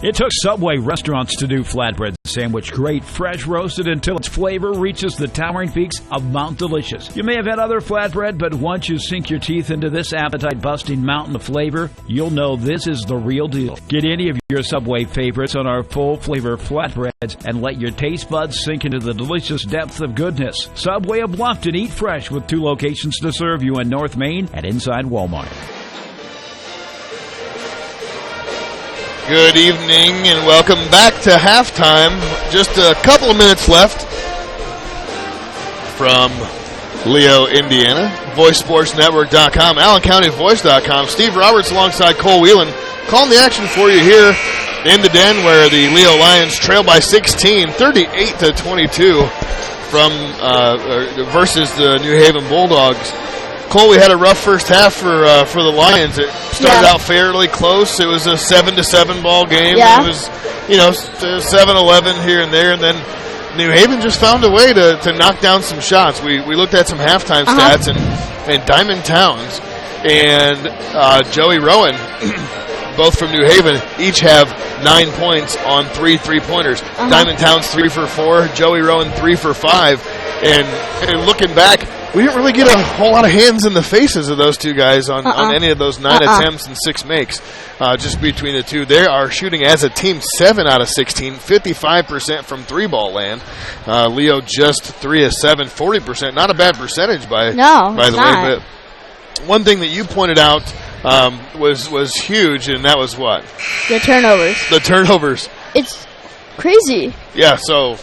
It took Subway restaurants to do flatbread sandwich great, fresh roasted until its flavor reaches the towering peaks of Mount Delicious. You may have had other flatbread, but once you sink your teeth into this appetite-busting mountain of flavor, you'll know this is the real deal. Get any of your Subway favorites on our full-flavor flatbreads and let your taste buds sink into the delicious depths of goodness. Subway of Bluffton, eat fresh with 2 locations to serve you in North Main and inside Walmart. Good evening and welcome back to halftime. Just a couple of minutes left from Leo, Indiana. VoiceSportsNetwork.com, AllenCountyVoice.com. Steve Roberts alongside Cole Whelan calling the action for you here in the den where the Leo Lions trail by 16, 38-22 from versus the New Haven Bulldogs. Cole, we had a rough first half for the Lions. It started out fairly close. It was a 7-7 ball game. Yeah. It was, 7-11 here and there, and then New Haven just found a way to knock down some shots. We looked at some halftime stats, and Diamond Towns and Joey Rowan, both from New Haven, each have 9 points on 3 3-pointers. Diamond Towns 3 for 4, Joey Rowan 3 for 5, and looking back, we didn't really get a whole lot of hands in the faces of those two guys on any of those 9 attempts and 6 makes just between the two. They are shooting as a team 7 out of 16, 55% from 3-ball land. Leo just 3 of 7, 40%. Not a bad percentage by the way. But one thing that you pointed out was huge, and that was what? The turnovers. The turnovers. It's crazy. Yeah, so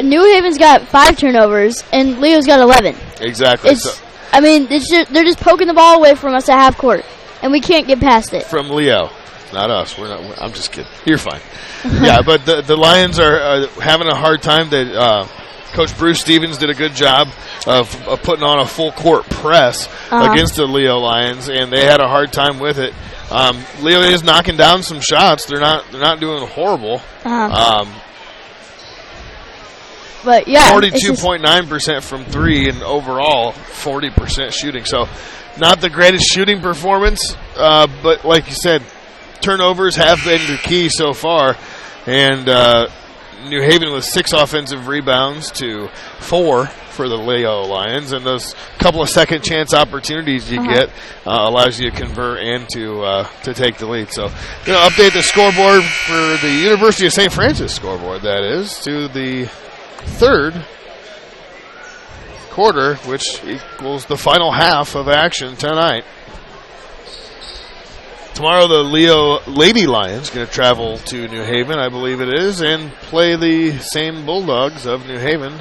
New Haven's got 5 turnovers, and Leo's got 11. Exactly. They're just poking the ball away from us at half court, and we can't get past it. From Leo, not us. I'm just kidding. You're fine. Yeah, but the Lions are having a hard time. Coach Bruce Stevens did a good job of putting on a full court press against the Leo Lions, and they had a hard time with it. Leo is knocking down some shots. They're not doing horrible. But yeah, 42.9% from 3 and overall 40% shooting. So not the greatest shooting performance, but like you said, turnovers have been the key so far. And New Haven with 6 offensive rebounds to 4 for the Leo Lions, and those couple of second chance opportunities you get allows you to convert and to take the lead. So update the scoreboard for the University of St. Francis scoreboard, that is, to the 3rd quarter, which equals the final half of action tonight. Tomorrow the Leo Lady Lions going to travel to New Haven, I believe it is, and play the same Bulldogs of New Haven.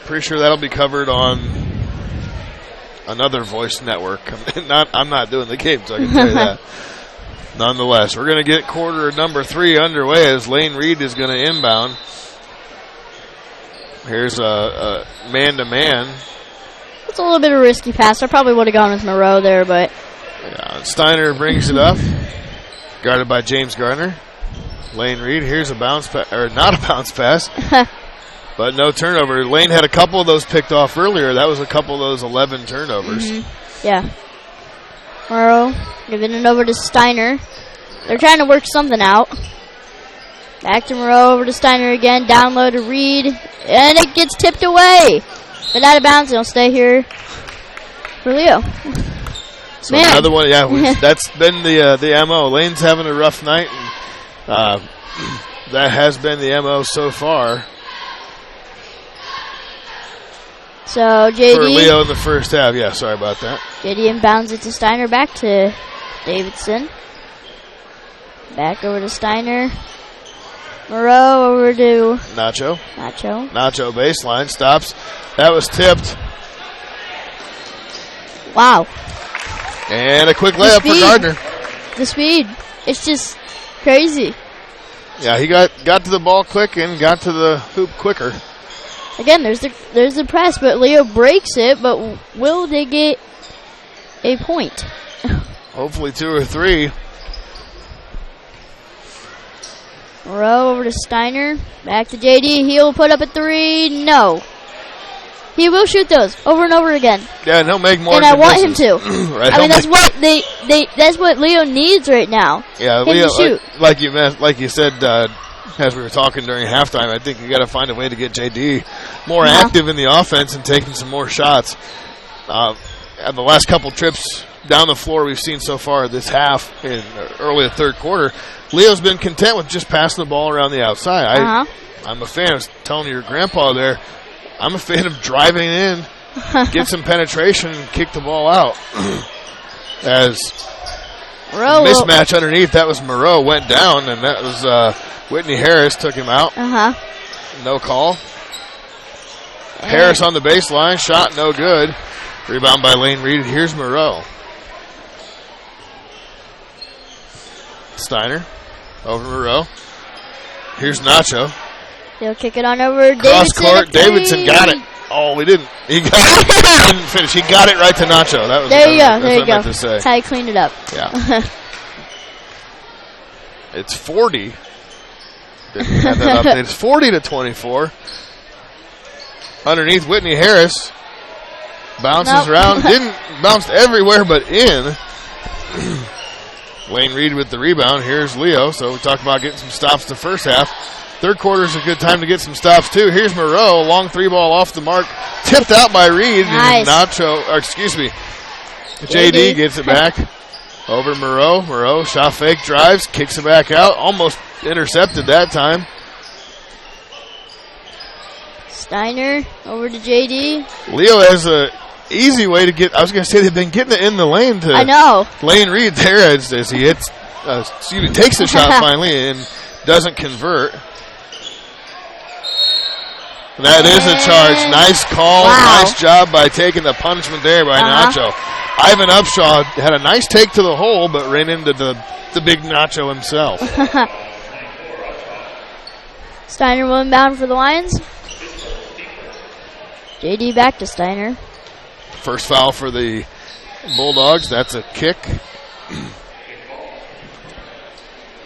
Pretty sure that'll be covered on another voice network. I'm not doing the game, so I can tell you that. Nonetheless, we're going to get quarter number 3 underway as Lane Reed is going to inbound. Here's a man-to-man. It's a little bit of a risky pass. I probably would have gone with Moreau there, but... Yeah, Steiner brings it up. Guarded by James Gardner. Lane Reed, here's a bounce pass, or not a bounce pass, but no turnover. Lane had a couple of those picked off earlier. That was a couple of those 11 turnovers. Yeah. Moreau giving it over to Steiner. They're trying to work something out. Back to Moreau, over to Steiner again. Down low to Reed. And it gets tipped away. But out of bounds. It'll stay here for Leo. So another one, that's been the MO. Lane's having a rough night, and that has been the MO so far. So JD. For Leo in the first half. Yeah, sorry about that. JD inbounds it to Steiner. Back to Davidson. Back over to Steiner. Moreau over to Nacho. Nacho Baseline stops. That was tipped. Wow. And a quick layup for Gardner. The speed. It's just crazy. Yeah, he got to the ball quick and got to the hoop quicker. Again, there's the press, but Leo breaks it, but will they get a point? Hopefully 2 or 3. Moreau over to Steiner. Back to JD. He'll put up a 3. No. He will shoot those over and over again. Yeah, and he'll make more. And I want him to. Right, I mean, that's what that's what Leo needs right now. Yeah, Leo, like you said, as we were talking during halftime, I think you got to find a way to get JD more active in the offense and taking some more shots. At the last couple trips down the floor we've seen so far this half in early the third quarter, Leo's been content with just passing the ball around the outside. I'm a fan. I was telling your grandpa there, I'm a fan of driving in, get some penetration, and kick the ball out. As mismatch underneath, that was Moreau, went down, and that was Whitney Harris took him out. No call. Harris on the baseline, shot no good. Rebound by Lane Reed. Here's Moreau. Steiner over Moreau. Here's Nacho. He'll kick it on over. Cross court. Davidson got it. Oh, he didn't. He got it. Didn't finish. He got it right to Nacho. That was there you go. There you go. That's how you cleaned it up. Yeah. It's 40. Didn't have that update. It's 40-24. Underneath, Whitney Harris bounces around. Didn't bounce everywhere, but in. Lane Reed with the rebound. Here's Leo. So we talked about getting some stops the first half. Third quarter is a good time to get some stops, too. Here's Moreau. Long 3-ball off the mark. Tipped out by Reed. Nice. And JD gets it back. Over Moreau. Moreau, shot fake, drives, kicks it back out. Almost intercepted that time. Steiner over to JD. Leo has a easy way to get. I was going to say they've been getting it in the lane to. I know. Lane Reed there as he hits. Takes the shot finally and doesn't convert. That is a charge. Nice call. Wow. Nice job by taking the punishment there by Nacho. Ivan Upshaw had a nice take to the hole, but ran into the big Nacho himself. Steiner will inbound for the Lions. JD back to Steiner. First foul for the Bulldogs. That's a kick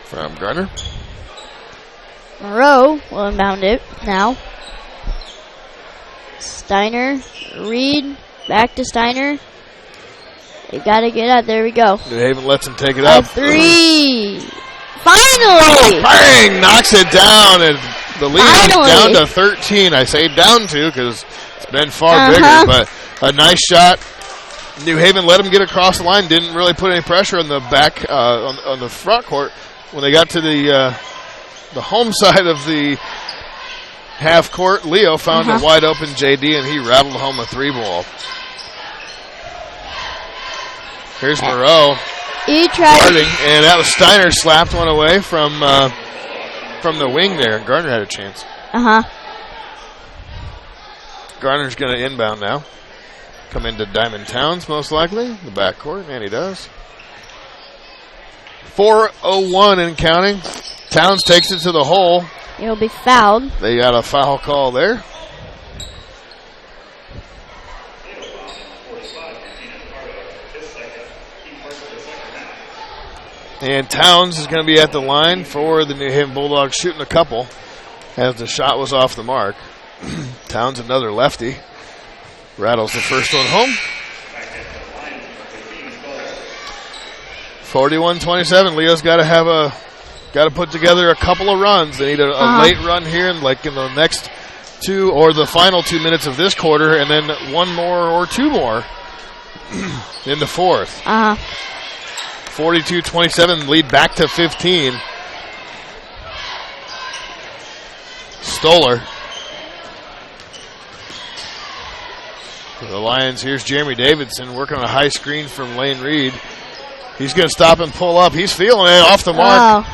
from Gardner. Moreau will inbound it now. Steiner, Reed, back to Steiner. They got to get out. There we go. New Haven lets him take it up. 3. Finally! Bang! Knocks it down, and the lead is down to 13. I say down to because it's been far bigger, but a nice shot. New Haven let him get across the line. Didn't really put any pressure on the back on the front court. When they got to the home side of the half court, Leo found a wide open JD, and he rattled home a 3-ball. Here's Moreau. He tried, and that was Steiner slapped one away from the wing there. Gardner had a chance. Gardner's going to inbound now. come into Diamond Towns, most likely, the backcourt, and he does. 4:01 and counting. Towns takes it to the hole. He'll be fouled. They got a foul call there. And Towns is going to be at the line for the New Haven Bulldogs, shooting a couple as the shot was off the mark. Towns, another lefty, rattles the first one home. 41-27. Leo's got to put together a couple of runs. They need a late run here, in the next 2 or the final 2 minutes of this quarter, and then 1 more or 2 more in the fourth. 42-27, lead back to 15. Stoller. For the Lions, here's Jeremy Davidson working on a high screen from Lane Reed. He's going to stop and pull up. He's feeling it off the mark.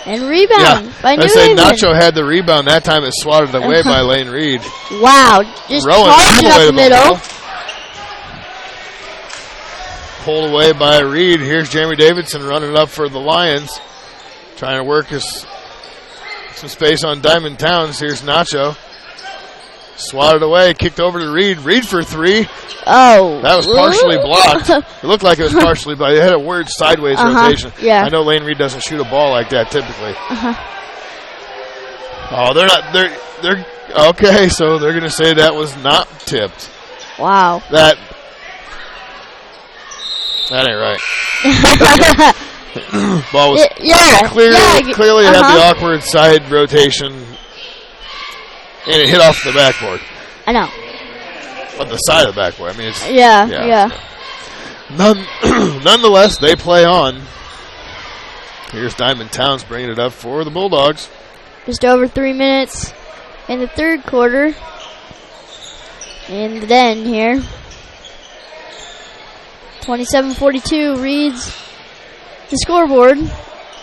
And rebound by New I say Haven. Nacho had the rebound. That time it's swatted away by Lane Reed. Wow. Just charging up the middle. Pulled away by Reed. Here's Jeremy Davidson running it up for the Lions. Trying to work some space on Diamond Towns. Here's Nacho. Swatted away, kicked over to Reed. Reed for 3. Oh. That was partially blocked. It looked like it was partially blocked. It had a weird sideways rotation. Yeah. I know Lane Reed doesn't shoot a ball like that typically. Oh, they're okay, so they're going to say that was not tipped. Wow. That ain't right. Ball was clearly had the awkward side rotation, and it hit off the backboard. I know. On the side of the backboard. I mean, it's yeah. Nonetheless, they play on. Here's Diamond Towns bringing it up for the Bulldogs. Just over 3 minutes in the third quarter. And then here, 27-42 reads the scoreboard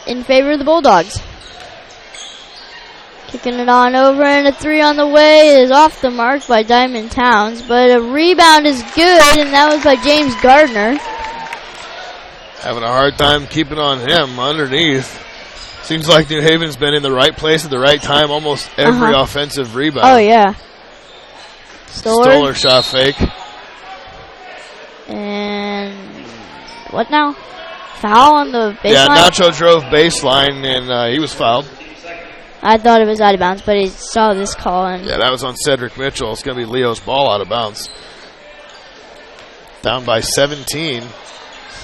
in favor of the Bulldogs. Kicking it on over, and a 3 on the way is off the mark by Diamond Towns, but a rebound is good, and that was by James Gardner. Having a hard time keeping on him underneath. Seems like New Haven's been in the right place at the right time almost every offensive rebound. Oh, yeah. Stoller shot fake. And what now? Foul on the baseline? Yeah, Nacho drove baseline, and he was fouled. I thought it was out of bounds, but he saw this call. And yeah, that was on Cedric Mitchell. It's going to be Leo's ball out of bounds. Down by 17.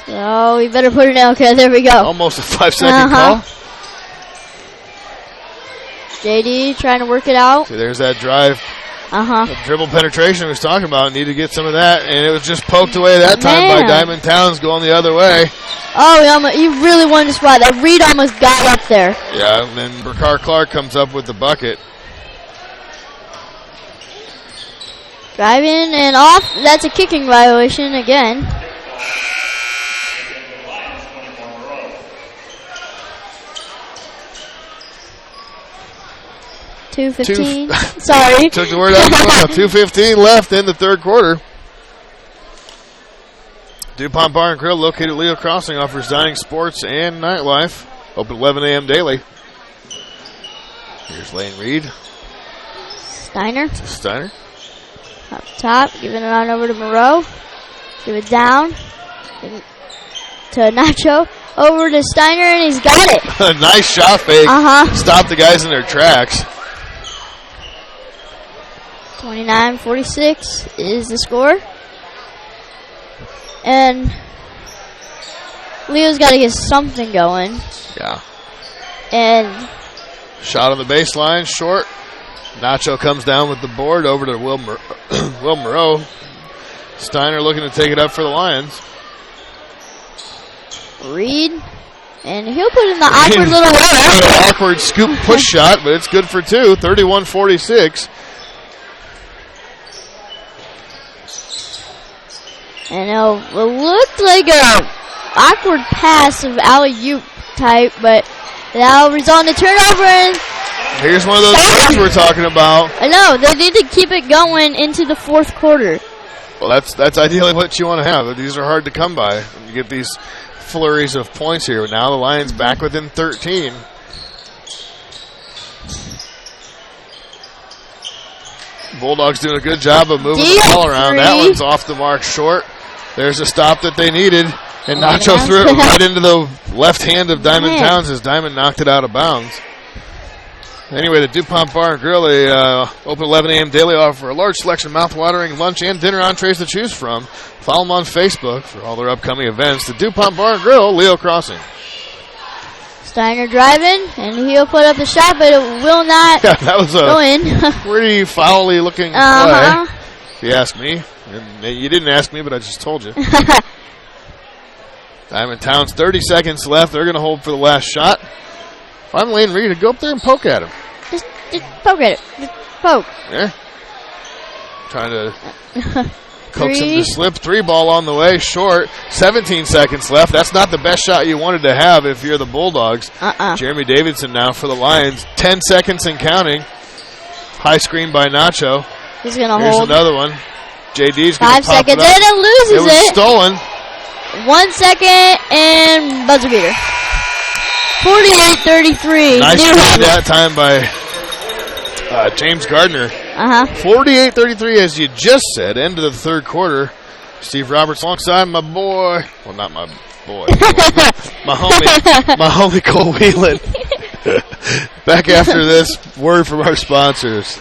So we better put it in. Okay, there we go. Almost a 5-second call. JD trying to work it out. See, there's that drive. The dribble penetration we was talking about. Need to get some of that, and it was just poked away that time by Diamond Towns going the other way. Oh, he really wanted to spot. That Reed almost got up there. Yeah, and then Burkar Clark comes up with the bucket. Driving and off. That's a kicking violation again. .2:15. Sorry. Took the word out of my mouth. 2:15 left in the third quarter. DuPont Bar and Grill, located at Leo Crossing, offers dining, sports, and nightlife. Open 11 a.m. daily. Here's Lane Reed. Steiner. Up top, giving it on over to Moreau. Give it down to Nacho. Over to Steiner, and he's got it. Nice shot fake. Stop the guys in their tracks. 29-46 is the score. And Leo's got to get something going. Yeah. And shot on the baseline, short. Nacho comes down with the board over to Will Moreau. Steiner looking to take it up for the Lions. Reed. And he'll put in the awkward little way. Awkward scoop push shot, but it's good for 2. 31-46. And it looked like a awkward pass of alley-oop type, but that'll result in a turnover. And here's one of those things we're talking about. I know. They need to keep it going into the fourth quarter. Well, that's ideally what you want to have. These are hard to come by. You get these flurries of points here. Now the Lions back within 13. Bulldogs doing a good job of moving the ball around. That one's off the mark short. There's a stop that they needed. And Nacho threw it right into the left hand of Diamond Towns as Diamond knocked it out of bounds. Anyway, the DuPont Bar and Grill, they open 11 a.m. daily, offer a large selection of mouth-watering lunch and dinner entrees to choose from. Follow them on Facebook for all their upcoming events. The DuPont Bar and Grill, Leo Crossing. Steiner driving, and he'll put up the shot, but it will not that was go in. Pretty foully looking play, if you ask me. And you didn't ask me, but I just told you. Diamond Towns, 30 seconds left. They're going to hold for the last shot. If I'm Lane Reed, go up there and poke at him. Just poke at it. Just poke. Yeah. Trying to coax him to slip. 3 ball on the way, short. 17 seconds left. That's not the best shot you wanted to have if you're the Bulldogs. Jeremy Davidson now for the Lions. 10 seconds and counting. High screen by Nacho. He's going to hold. Here's another one. JD's going to 5 seconds in and loses it. Was stolen. 1 second and buzzer beater. 48-33. Nice play that time by James Gardner. 48-33, as you just said. End of the third quarter. Steve Roberts alongside my boy. Well, not my boy. my homie Cole Whelan. Back after this word from our sponsors.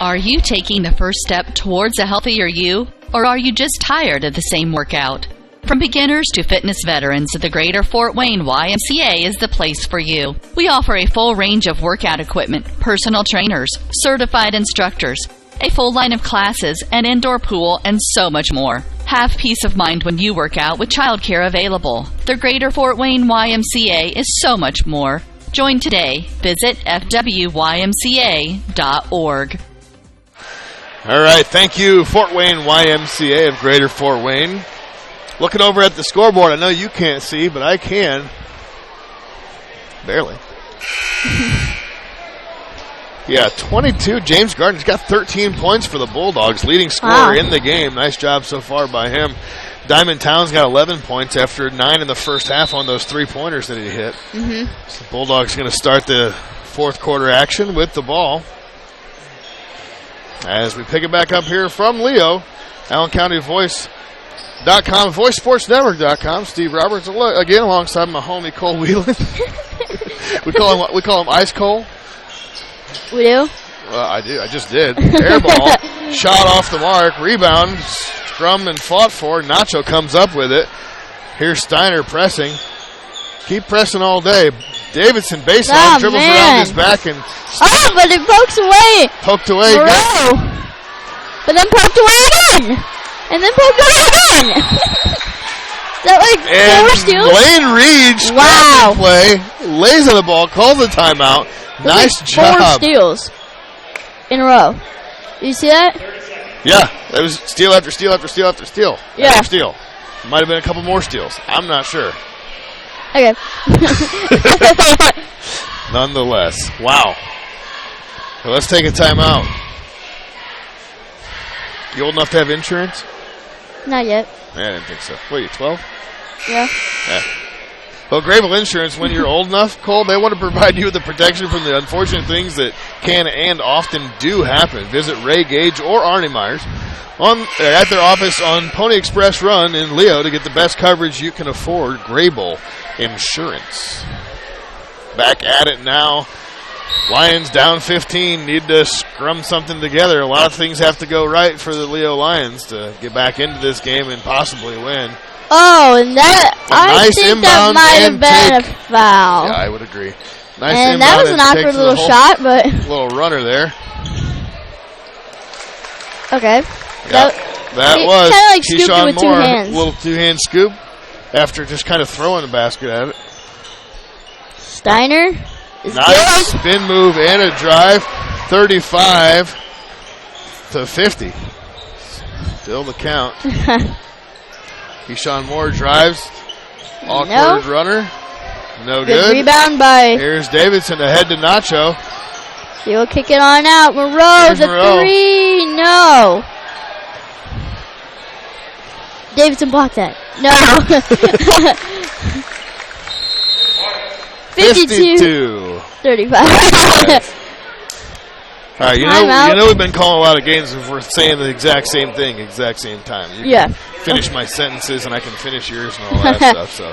Are you taking the first step towards a healthier you, or are you just tired of the same workout? From beginners to fitness veterans, the Greater Fort Wayne YMCA is the place for you. We offer a full range of workout equipment, personal trainers, certified instructors, a full line of classes, an indoor pool, and so much more. Have peace of mind when you work out with childcare available. The Greater Fort Wayne YMCA is so much more. Join today. Visit fwymca.org. All right, thank you, Fort Wayne YMCA of Greater Fort Wayne. Looking over at the scoreboard, I know you can't see, but I can. Barely. Yeah, 22. James Gardner's got 13 points for the Bulldogs, leading scorer in the game. Nice job so far by him. Diamond Towns got 11 points after 9 in the first half on those 3-pointers that he hit. So the Bulldogs going to start the fourth quarter action with the ball. As we pick it back up here from Leo, Allen County Voice.com, VoiceSportsNetwork.com. Steve Roberts again alongside my homie Cole Whelan. we call him Ice Cole. We do? Well, I do. I just did. Air ball, shot off the mark, rebound, scrum and fought for. Nacho comes up with it. Here's Steiner pressing. Keep pressing all day. Davidson baseline dribbles around his back and but it pokes away. Poked away. But then poked away again. And then poked away again. Is that like 4 steals? Lane Reed, play, lays on the ball, calls the timeout. Nice job. 4 steals in a row. You see that? Yeah, that was steal after steal after steal after steal. Yeah. After steal. Might have been a couple more steals. I'm not sure. Okay. Nonetheless, wow. Well, let's take a timeout. You old enough to have insurance? Not yet. I didn't think so. What are you, 12? Yeah. Well, Grable Insurance, when you're old enough, Cole, they want to provide you with the protection from the unfortunate things that can and often do happen. Visit Ray Gage or Arnie Myers at their office on Pony Express Run in Leo to get the best coverage you can afford. Grable Insurance. Back at it now. Lions down 15, need to scrum something together. A lot of things have to go right for the Leo Lions to get back into this game and possibly win. Oh, and that I think that might have been a foul. Yeah, I would agree. Nice and that was an awkward little shot, but little runner there. Okay. Yep. That was kind of like scooped it with Moore, 2 hands. A little 2-hand scoop after just kind of throwing the basket at it. Steiner. Nice spin move and a drive. 35-50. Still the count. Keyshawn Moore drives. Awkward runner. No good. Rebound by. Here's Davidson ahead to Nacho. He'll kick it on out. Moreau, the 3. No. Davidson blocked that. No. 52-35. All right, you know we've been calling a lot of games if we're saying the exact same thing, exact same time. You can finish my sentences and I can finish yours and all that stuff. So,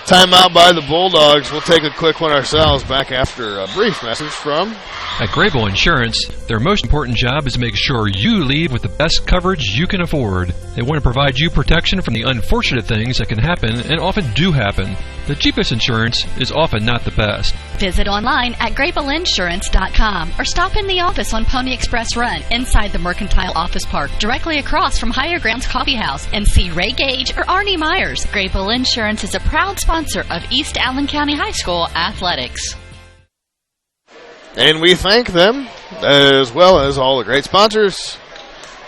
timeout by the Bulldogs. We'll take a quick one ourselves back after a brief message from... At Grable Insurance, their most important job is to make sure you leave with the best coverage you can afford. They want to provide you protection from the unfortunate things that can happen and often do happen. The cheapest insurance is often not the best. Visit online at GrableInsurance.com or stop in the office on Pony Express Run inside the Mercantile Office Park, directly across from Higher Grounds Coffee House, and see Ray Gage or Arnie Myers. Grable Insurance is a proud sponsor of East Allen County High School athletics. And we thank them, as well as all the great sponsors,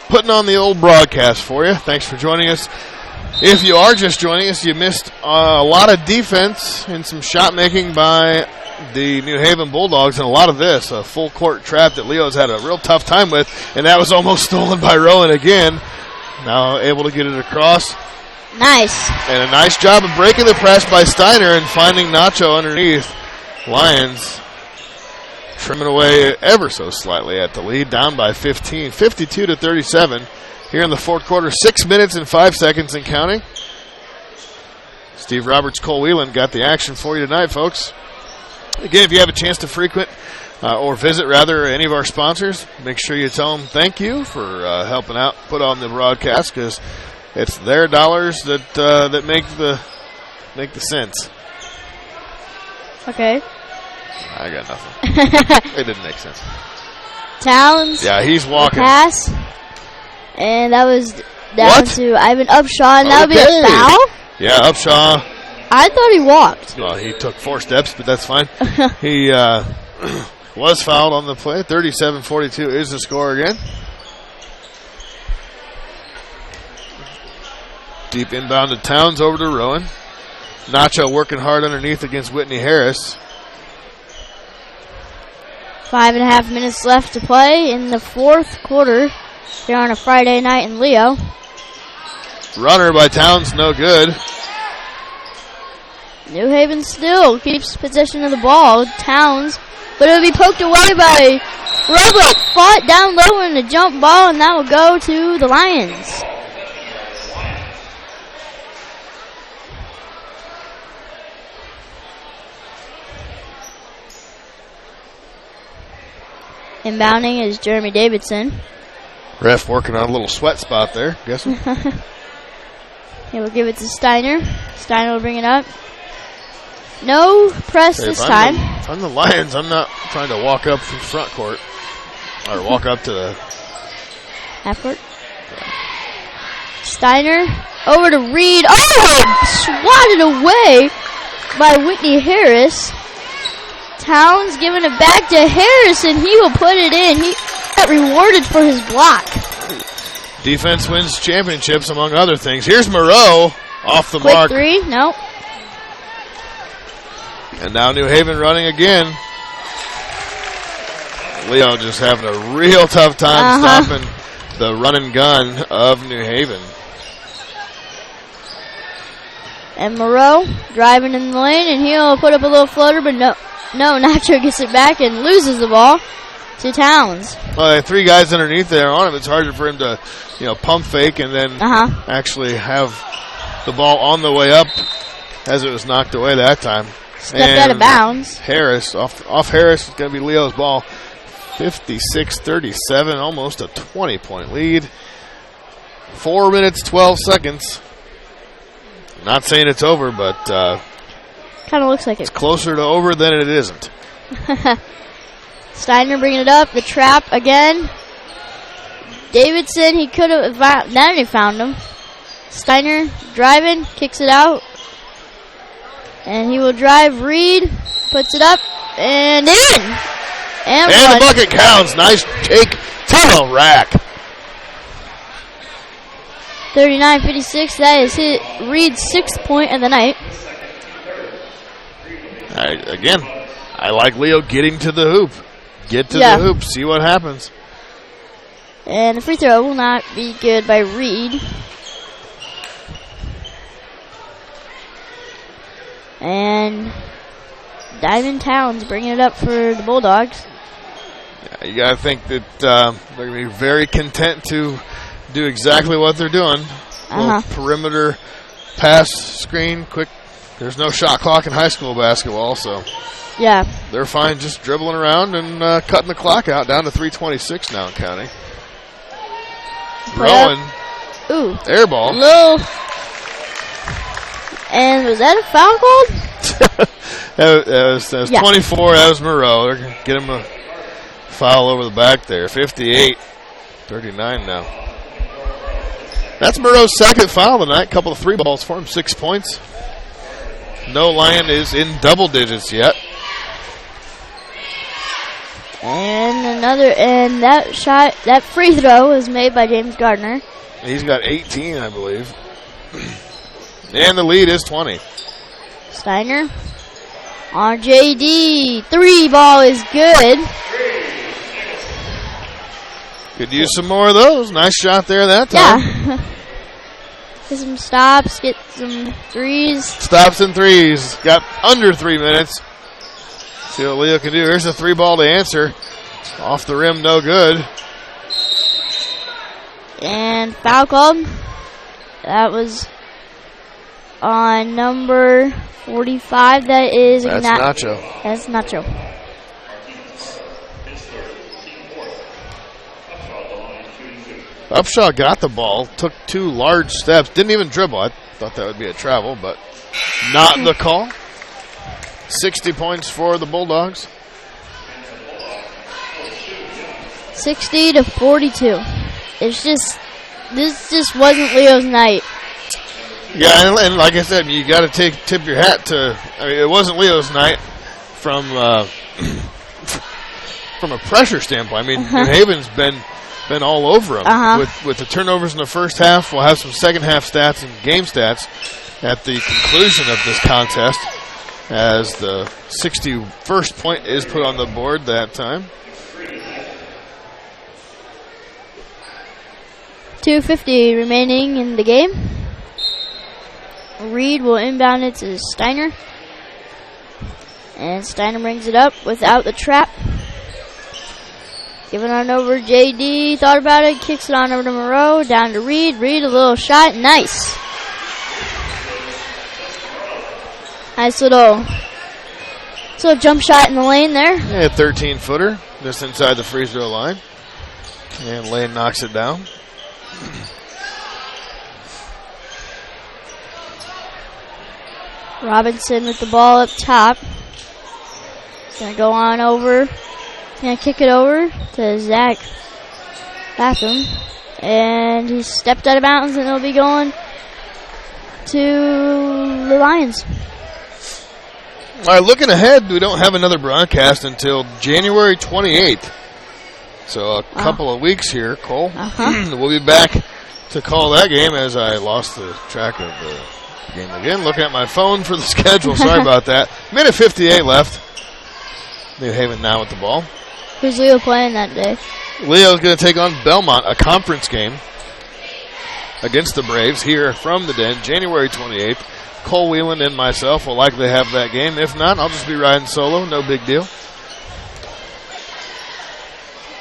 putting on the old broadcast for you. Thanks for joining us. If you are just joining us, you missed a lot of defense and some shot making by the New Haven Bulldogs, and a lot of this, a full court trap that Leo's had a real tough time with, and that was almost stolen by Rowan again. Now able to get it across. Nice. And a nice job of breaking the press by Steiner and finding Nacho underneath. Lions trimming away ever so slightly at the lead, down by 15, 52-37. Here in the fourth quarter, 6 minutes and 5 seconds and counting. Steve Roberts, Cole Whelan got the action for you tonight, folks. Again, if you have a chance to frequent or visit, rather, any of our sponsors, make sure you tell them thank you for helping out, put on the broadcast, because it's their dollars that make the sense. Okay. I got nothing. It didn't make sense. Towns. Yeah, he's walking. Pass. And that was down to Ivan Upshaw, and that would be a foul? Yeah, Upshaw. I thought he walked. Well, he took 4 steps, but that's fine. He was fouled on the play. 37-42 is the score again. Deep inbound to Towns, over to Rowan. Nacho working hard underneath against Whitney Harris. 5.5 minutes left to play in the fourth quarter here on a Friday night in Leo. Runner by Towns, no good. New Haven still keeps possession of the ball. Towns, but it'll be poked away by Robo. Fought down low in the jump ball, and that will go to the Lions. Inbounding is Jeremy Davidson. Ref working on a little sweat spot there, guessing. He will give it to Steiner. Steiner will bring it up. No press this time. If I'm the Lions, I'm not trying to walk up from front court. Or walk up to the half court. Yeah. Steiner over to Reed. Oh! Swatted away by Whitney Harris. Towns giving it back to Harris, and he will put it in. He got rewarded for his block. Defense wins championships, among other things. Here's Moreau off the mark. Quick three, no. And now New Haven running again. Leo just having a real tough time stopping the run and gun of New Haven. And Moreau driving in the lane, and he'll put up a little floater, but no, Nacho gets it back and loses the ball to Towns. Well, there are 3 guys underneath there on him. It's harder for him to, pump fake and then actually have the ball on the way up, as it was knocked away that time. Stepped out of bounds. Harris, off Harris, it's going to be Leo's ball. 56-37, almost a 20-point lead. 4 minutes, 12 seconds. Not saying it's over, but kind of looks like it's closer to over than it isn't. Steiner bringing it up. The trap again. Davidson, he could have then he found him. Steiner driving, kicks it out. And he will drive. Reed puts it up and in. And the bucket counts. Nice take to the rack. 39-56. That is Reed's 6th point of the night. Again, I like Leo getting to the hoop. Get to the hoop. See what happens. And the free throw will not be good by Reed. And Diamond Towns bringing it up for the Bulldogs. Yeah, you got to think that they're going to be very content to do exactly what they're doing. Little perimeter pass, screen, quick. There's no shot clock in high school basketball, so yeah, they're fine just dribbling around and cutting the clock out down to 3:26 now in county. Rowan, air ball. Low. And was that a foul called? that was 24. That was Moreau. They're going to get him a foul over the back there. 58-39 now. That's Moreau's second foul tonight. Couple of 3 balls for him. 6 points. No Lion is in double digits yet. And that free throw was made by James Gardner. He's got 18, I believe. And the lead is 20. Steiner on JD. 3 ball is good. Could use some more of those. Nice shot there that time. Yeah. Get some stops, get some threes. Stops and threes. Got under 3 minutes. See what Leo can do. Here's a 3 ball to answer. Off the rim, no good. And foul called. That was on number 45. That's Nacho. That's Nacho. Upshaw got the ball, took 2 large steps, didn't even dribble. I thought that would be a travel, but not the call. 60 points for the Bulldogs. 60-42. This just wasn't Leo's night. Yeah, and like I said, you got to tip your hat to. I mean, it wasn't Leo's night from a pressure standpoint. I mean, New Haven's been all over them with the turnovers in the first half. We'll have some second half stats and game stats at the conclusion of this contest, as the 61st point is put on the board that time. 2:50 remaining in the game. Reed will inbound it to Steiner. And Steiner brings it up without the trap. Giving on over JD. Thought about it. Kicks it on over to Moreau. Down to Reed. Reed, a little shot. Nice. Nice little jump shot in the lane there. Yeah, 13-footer. Just inside the free throw line. And Lane knocks it down. Robinson with the ball up top. Gonna go on over. Gonna kick it over to Zach Batham. And he stepped out of bounds, and it'll be going to the Lions. All right, looking ahead, we don't have another broadcast until January 28th. So a couple of weeks here, Cole. We'll be back to call that game, as I lost the track of the game again. Looking at my phone for the schedule. Sorry about that. Minute 58 left. New Haven now with the ball. Who's Leo playing that day? Leo's going to take on Belmont, a conference game against the Braves here from the Den, January 28th. Cole Whelan and myself will likely have that game. If not, I'll just be riding solo. No big deal.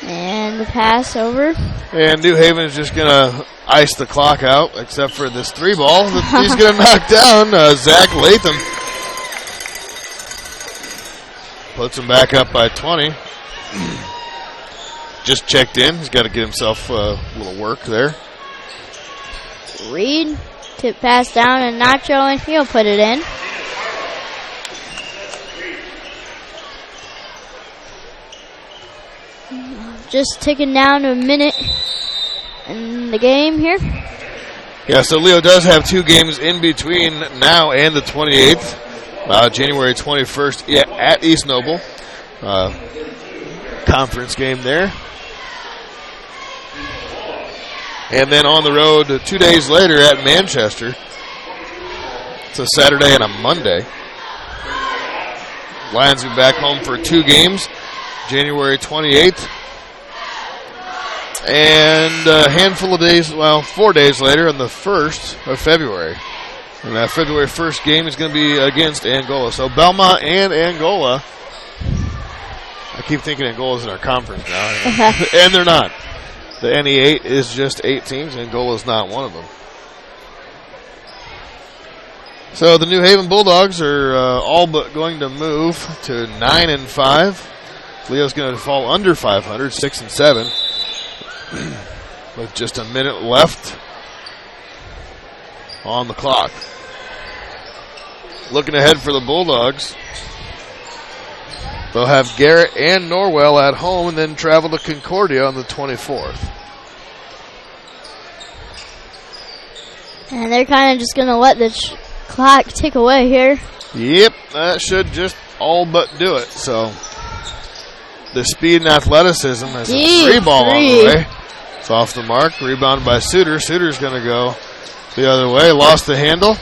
And the pass over. And New Haven is just going to ice the clock out, except for this 3 ball that he's going to knock down. Zach Latham puts him back up by 20. Just checked in. He's got to get himself a little work there. Reed, tip pass down, and Nacho, and he'll put it in. Just ticking down to a minute in the game here. Yeah, so Leo does have 2 games in between now and the 28th. January 21st at East Noble. Conference game there. And then on the road 2 days later at Manchester. It's a Saturday and a Monday. Lions will be back home for 2 games. January 28th. And a handful of days, 4 days later on the 1st of February And that February 1st game is going to be against Angola. So Belmont and Angola. I keep thinking Angola's in our conference now. And they're not. The NE8 is just 8 teams. Angola's not one of them. So the New Haven Bulldogs are all but going to move to 9-5. Leo's going to fall under 500, 6-7, with just a minute left on the clock. Looking ahead for the Bulldogs, they'll have Garrett and Norwell at home and then travel to Concordia on the 24th. And they're kind of just going to let the clock tick away here. Yep, that should just all but do it. So the speed and athleticism has a 3 ball on the way. It's off the mark. Rebounded by Suter. Suter's going to go the other way. Lost the handle.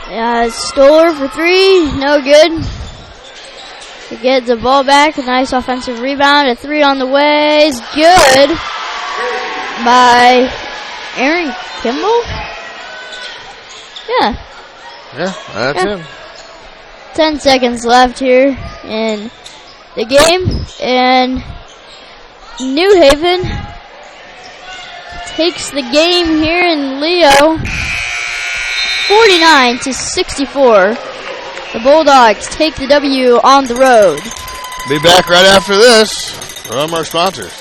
Yeah, Stoller for 3. No good. To get the ball back. A nice offensive rebound. A 3 on the way is good by Aaron Kimball. Yeah, that's him. 10 seconds left here in the game, and New Haven takes the game here in Leo, 49-64. The Bulldogs take the W on the road. Be back right after this from our sponsors.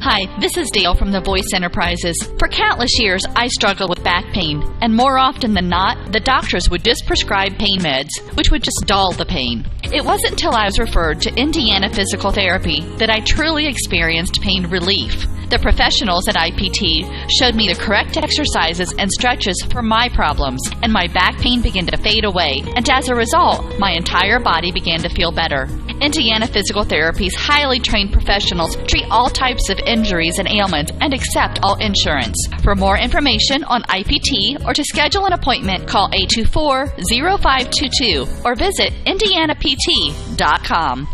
Hi, this is Dale from the Voice Enterprises. For countless years, I struggled with back pain, and more often than not, the doctors would just prescribe pain meds, which would just dull the pain. It wasn't until I was referred to Indiana Physical Therapy that I truly experienced pain relief. The professionals at IPT showed me the correct exercises and stretches for my problems, and my back pain began to fade away, and as a result, my entire body began to feel better. Indiana Physical Therapy's highly trained professionals treat all types of injuries and ailments and accept all insurance. For more information on IPT or to schedule an appointment, call 824-0522 or visit indianapt.com.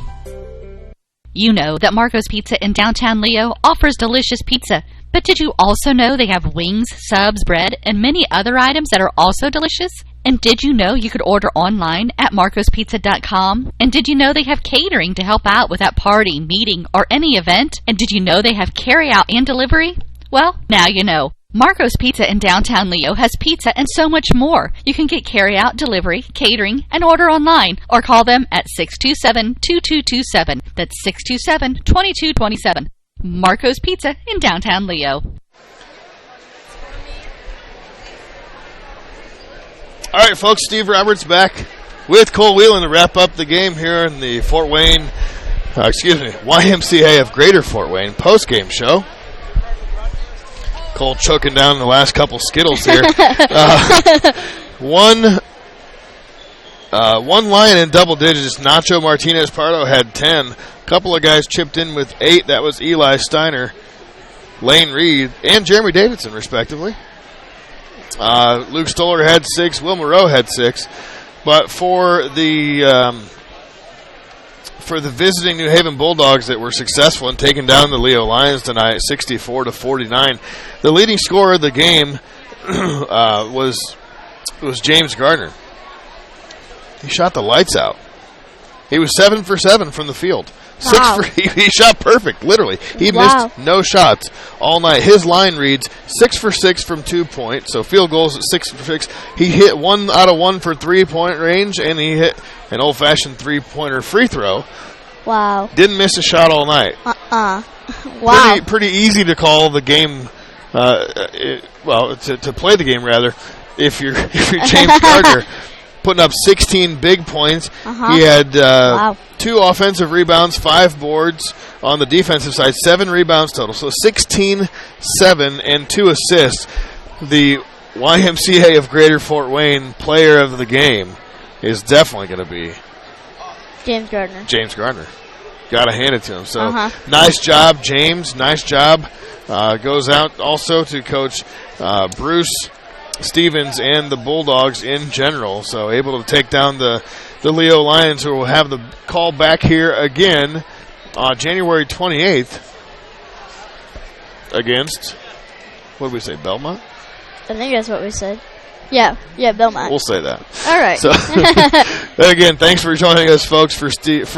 You know that Marco's Pizza in downtown Leo offers delicious pizza, but did you also know they have wings, subs, bread, and many other items that are also delicious? And did you know you could order online at marcospizza.com? And did you know they have catering to help out with that party, meeting, or any event? And did you know they have carry-out and delivery? Well, now you know. Marco's Pizza in downtown Leo has pizza and so much more. You can get carry-out, delivery, catering, and order online, or call them at 627-2227. That's 627-2227. Marco's Pizza in downtown Leo. All right, folks, Steve Roberts back with Cole Whelan to wrap up the game here in the YMCA of Greater Fort Wayne post-game show. Cole choking down the last couple Skittles here. One Lion in double digits. Nacho Martinez Pardo had 10. A couple of guys chipped in with 8. That was Eli Steiner, Lane Reed, and Jeremy Davidson, respectively. Luke Stoller had 6. Will Moreau had 6. But for the visiting New Haven Bulldogs that were successful in taking down the Leo Lions tonight, 64-49, the leading scorer of the game was James Gardner. He shot the lights out. He was 7 for 7 from the field. Wow. He shot perfect, literally. He missed no shots all night. His line reads 6 for 6 from 2 point, so field goals at 6 for 6. He hit 1 out of 1 for 3-point range, and he hit an old-fashioned 3-pointer free throw. Wow. Didn't miss a shot all night. Wow. Pretty easy to call the game, to play the game, rather, if you're James Gardner. Putting up 16 big points. He had 2 offensive rebounds, 5 boards on the defensive side, 7 rebounds total. So 16, 7, and 2 assists. The YMCA of Greater Fort Wayne player of the game is definitely going to be James Gardner. Got to hand it to him. So nice job, James. Nice job. Goes out also to Coach Bruce Stevens and the Bulldogs in general. So able to take down the Leo Lions, who will have the call back here again on January 28th against What did we say, Belmont? I think that's what we said. Yeah, Belmont. We'll say that. All right. So, again, thanks for joining us, folks. For Steve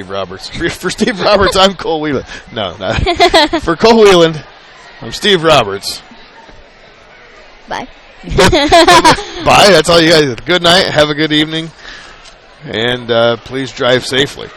Roberts. For Steve Roberts, I'm Cole Wheeland. No, not. For Cole Wheeland, I'm Steve Roberts. Bye. Bye. That's all you guys. Good night. Have a good evening. And please drive safely.